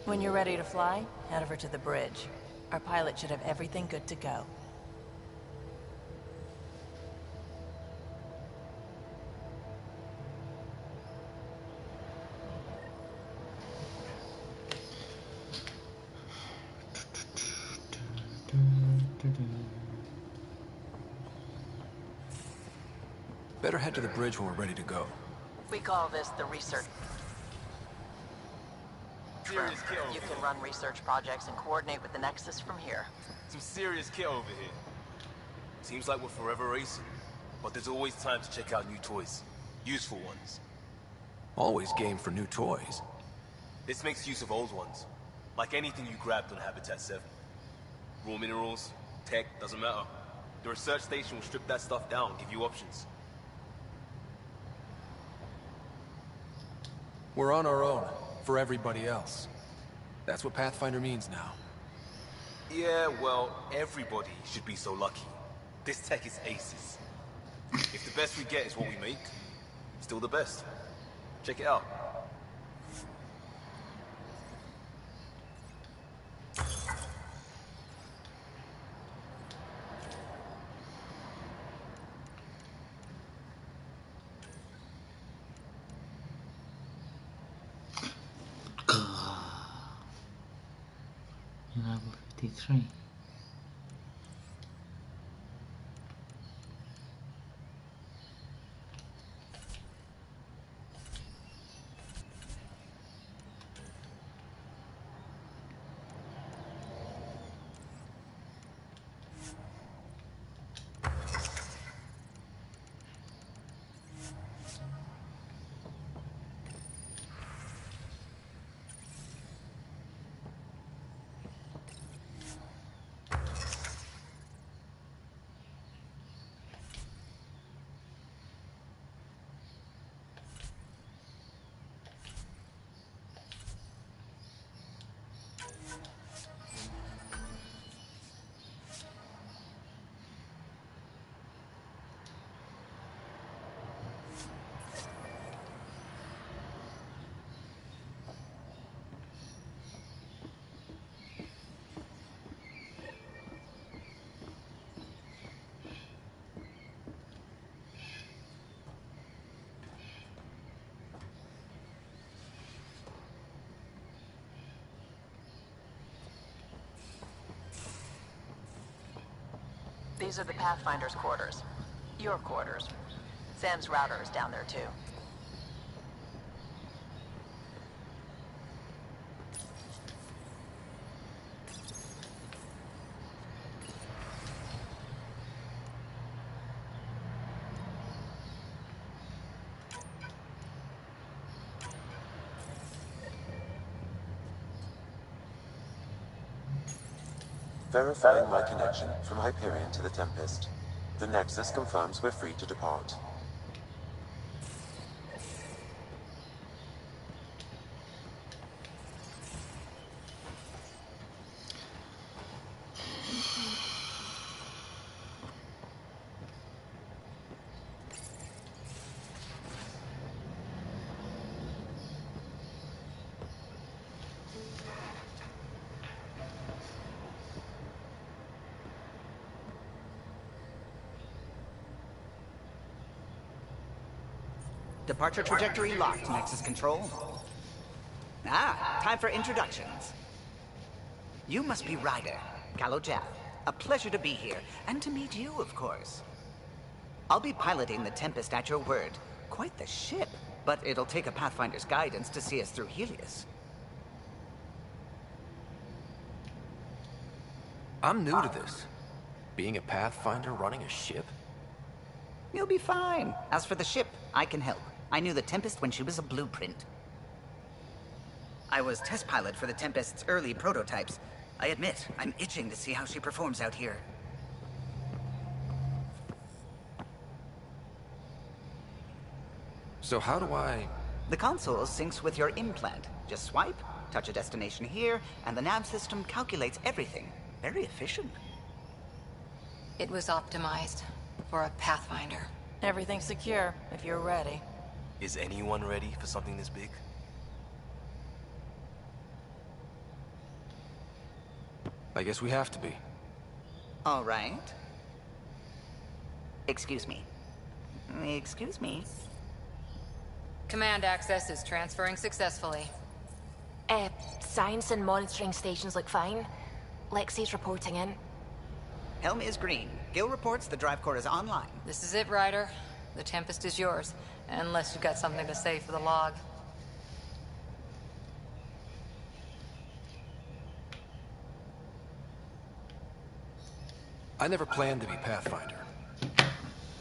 When you're ready to fly, head over to the bridge. Our pilot should have everything good to go. Better head to the bridge when we're ready to go. We call this the research. Serious kit over You here. can run research projects and coordinate with the Nexus from here. Some serious kit over here. Seems like we're forever racing, but there's always time to check out new toys. Useful ones. Always game for new toys. This makes use of old ones. Like anything you grabbed on Habitat 7. Raw minerals, tech, doesn't matter. The research station will strip that stuff down, give you options. We're on our own, for everybody else. That's what Pathfinder means now. Yeah, well, everybody should be so lucky. This tech is aces. If the best we get is what we make, still the best. Check it out. Level 53. These are the Pathfinder's quarters. Your quarters. Sam's router is down there, too. Verifying my connection from Hyperion to the Tempest. The Nexus confirms we're free to depart. Departure trajectory locked, Nexus Control. Ah, time for introductions. You must be Ryder, Callow Jaff. A pleasure to be here, and to meet you, of course. I'll be piloting the Tempest at your word. Quite the ship, but it'll take a Pathfinder's guidance to see us through Helios. I'm new to this. Being a Pathfinder running a ship? You'll be fine. As for the ship, I can help. I knew the Tempest when she was a blueprint. I was test pilot for the Tempest's early prototypes. I admit, I'm itching to see how she performs out here. So how do I... The console syncs with your implant. Just swipe, touch a destination here, and the nav system calculates everything. Very efficient. It was optimized for a Pathfinder. Everything's secure, if you're ready. Is anyone ready for something this big? I guess we have to be. All right. Excuse me. Excuse me. Command access is transferring successfully. Science and monitoring stations look fine. Lexi's reporting in. Helm is green. Gil reports the drive core is online. This is it, Ryder. The Tempest is yours, unless you've got something to say for the log. I never planned to be Pathfinder.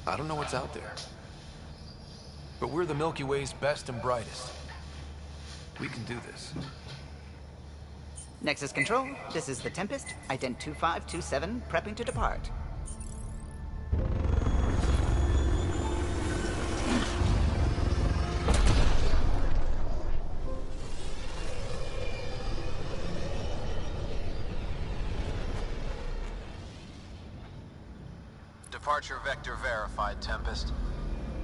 I don't know what's out there. But we're the Milky Way's best and brightest. We can do this. Nexus Control, this is the Tempest, Ident 2527, prepping to depart. Departure vector verified, Tempest.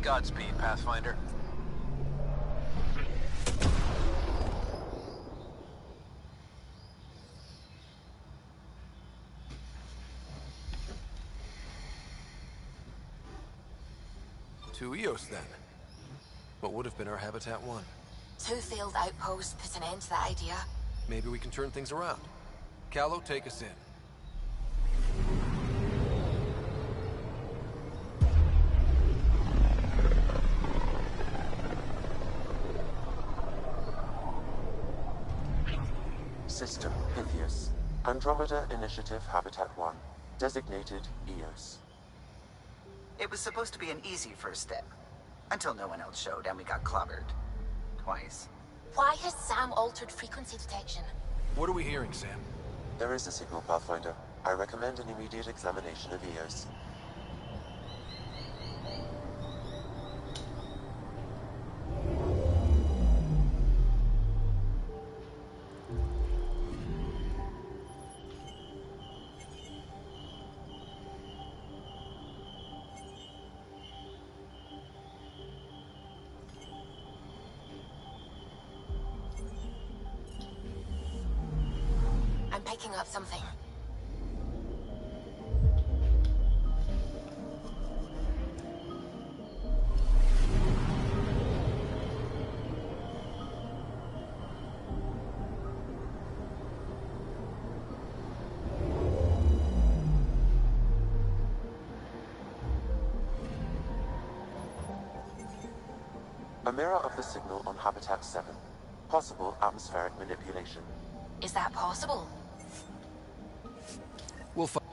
Godspeed, Pathfinder. To Eos, then. What would have been our Habitat 1? 2 failed outposts put an end to that idea. Maybe we can turn things around. Callow, take us in. System, Pythias. Andromeda Initiative Habitat 1. Designated Eos. It was supposed to be an easy first step. Until no one else showed and we got clobbered. Twice. Why has Sam altered frequency detection? What are we hearing, Sam? There is a signal, Pathfinder. I recommend an immediate examination of Eos. I'm picking up something. A mirror of the signal on Habitat 7. Possible atmospheric manipulation. Is that possible? We'll find.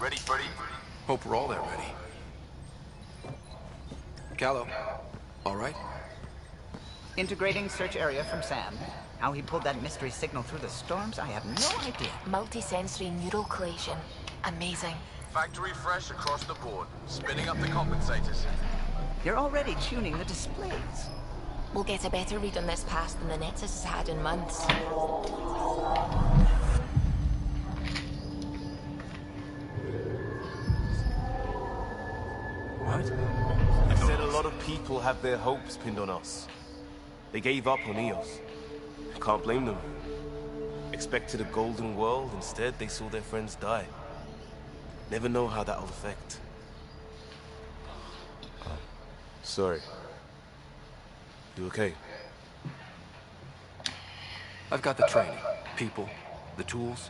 Ready, Freddy? Hope we're all there ready. Callow, all right? Integrating search area from Sam. How he pulled that mystery signal through the storms, I have no idea. Multi-sensory neural collation. Amazing. Factory fresh across the board. Spinning up the compensators. You're already tuning the displays. We'll get a better read on this pass than the Nexus has had in months. What? You said a lot of people have their hopes pinned on us. They gave up on Eos. Can't blame them. Expected a golden world, instead they saw their friends die. Never know how that'll affect. Sorry. You okay? I've got the training, people, the tools.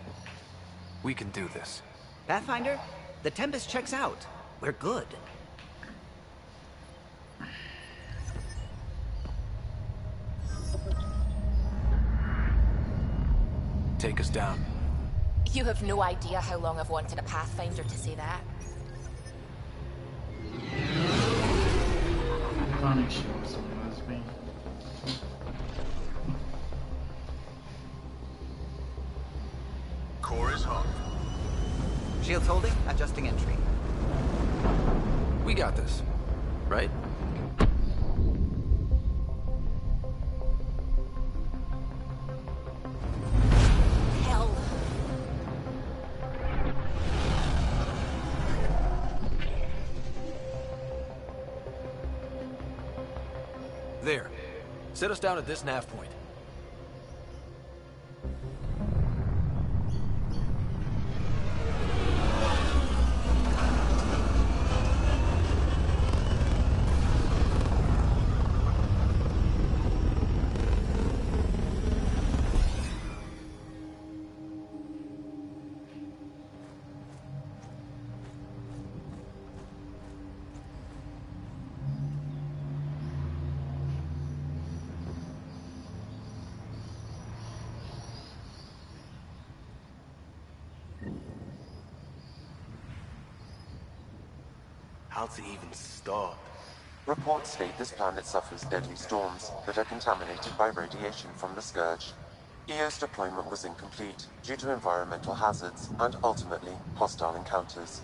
We can do this. Pathfinder, the Tempest checks out. We're good. Take us down. You have no idea how long I've wanted a Pathfinder to say that. Punish you or something, must be. Core is hot. Shields holding, adjusting entry. We got this, right? Hell. There. Set us down at this nav point. How to even start? Reports state this planet suffers deadly storms that are contaminated by radiation from the Scourge. EO's deployment was incomplete due to environmental hazards and ultimately hostile encounters.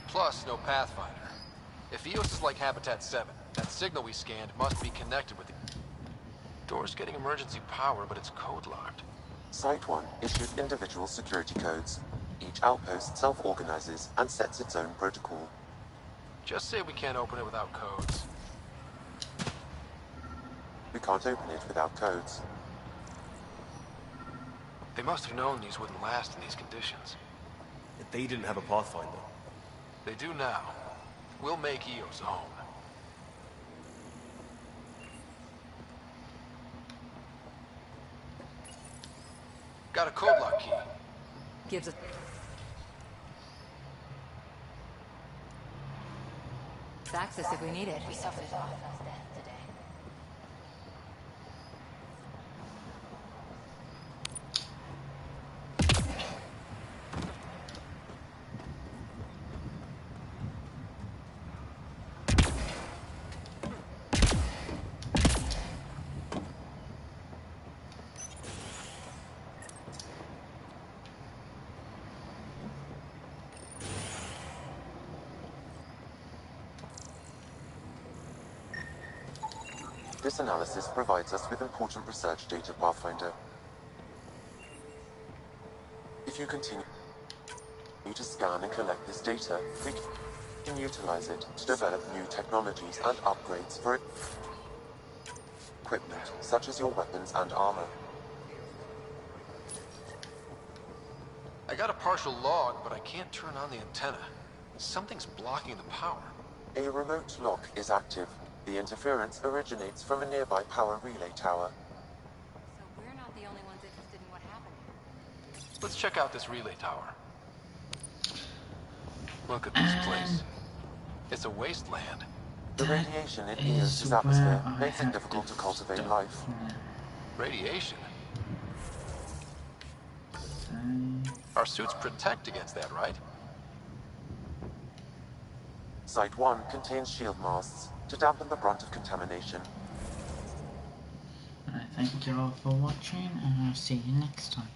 Plus, no Pathfinder. If EOS is like Habitat 7, that signal we scanned must be connected with the... Door's getting emergency power, but it's code-locked. Site 1 issued individual security codes. Each outpost self-organizes and sets its own protocol. Just say we can't open it without codes. We can't open it without codes. They must have known these wouldn't last in these conditions. If they didn't have a Pathfinder. They do now. We'll make EOS a home. Got a code lock key. Gives us... access if we need it. We suffered a Arthur's death today. This analysis provides us with important research data, Pathfinder. If you continue to scan and collect this data, we can utilize it to develop new technologies and upgrades for equipment, such as your weapons and armor. I got a partial log, but I can't turn on the antenna. Something's blocking the power. A remote lock is active. The interference originates from a nearby power relay tower. So we're not the only ones interested in what happened here. Let's check out this relay tower. Look at this place. It's a wasteland. The radiation in Eos's atmosphere makes it difficult to cultivate life. Radiation? Our suits protect against that, right? Site 1 contains shield masts to dampen the brunt of contamination. Thank you all for watching, and I'll see you next time.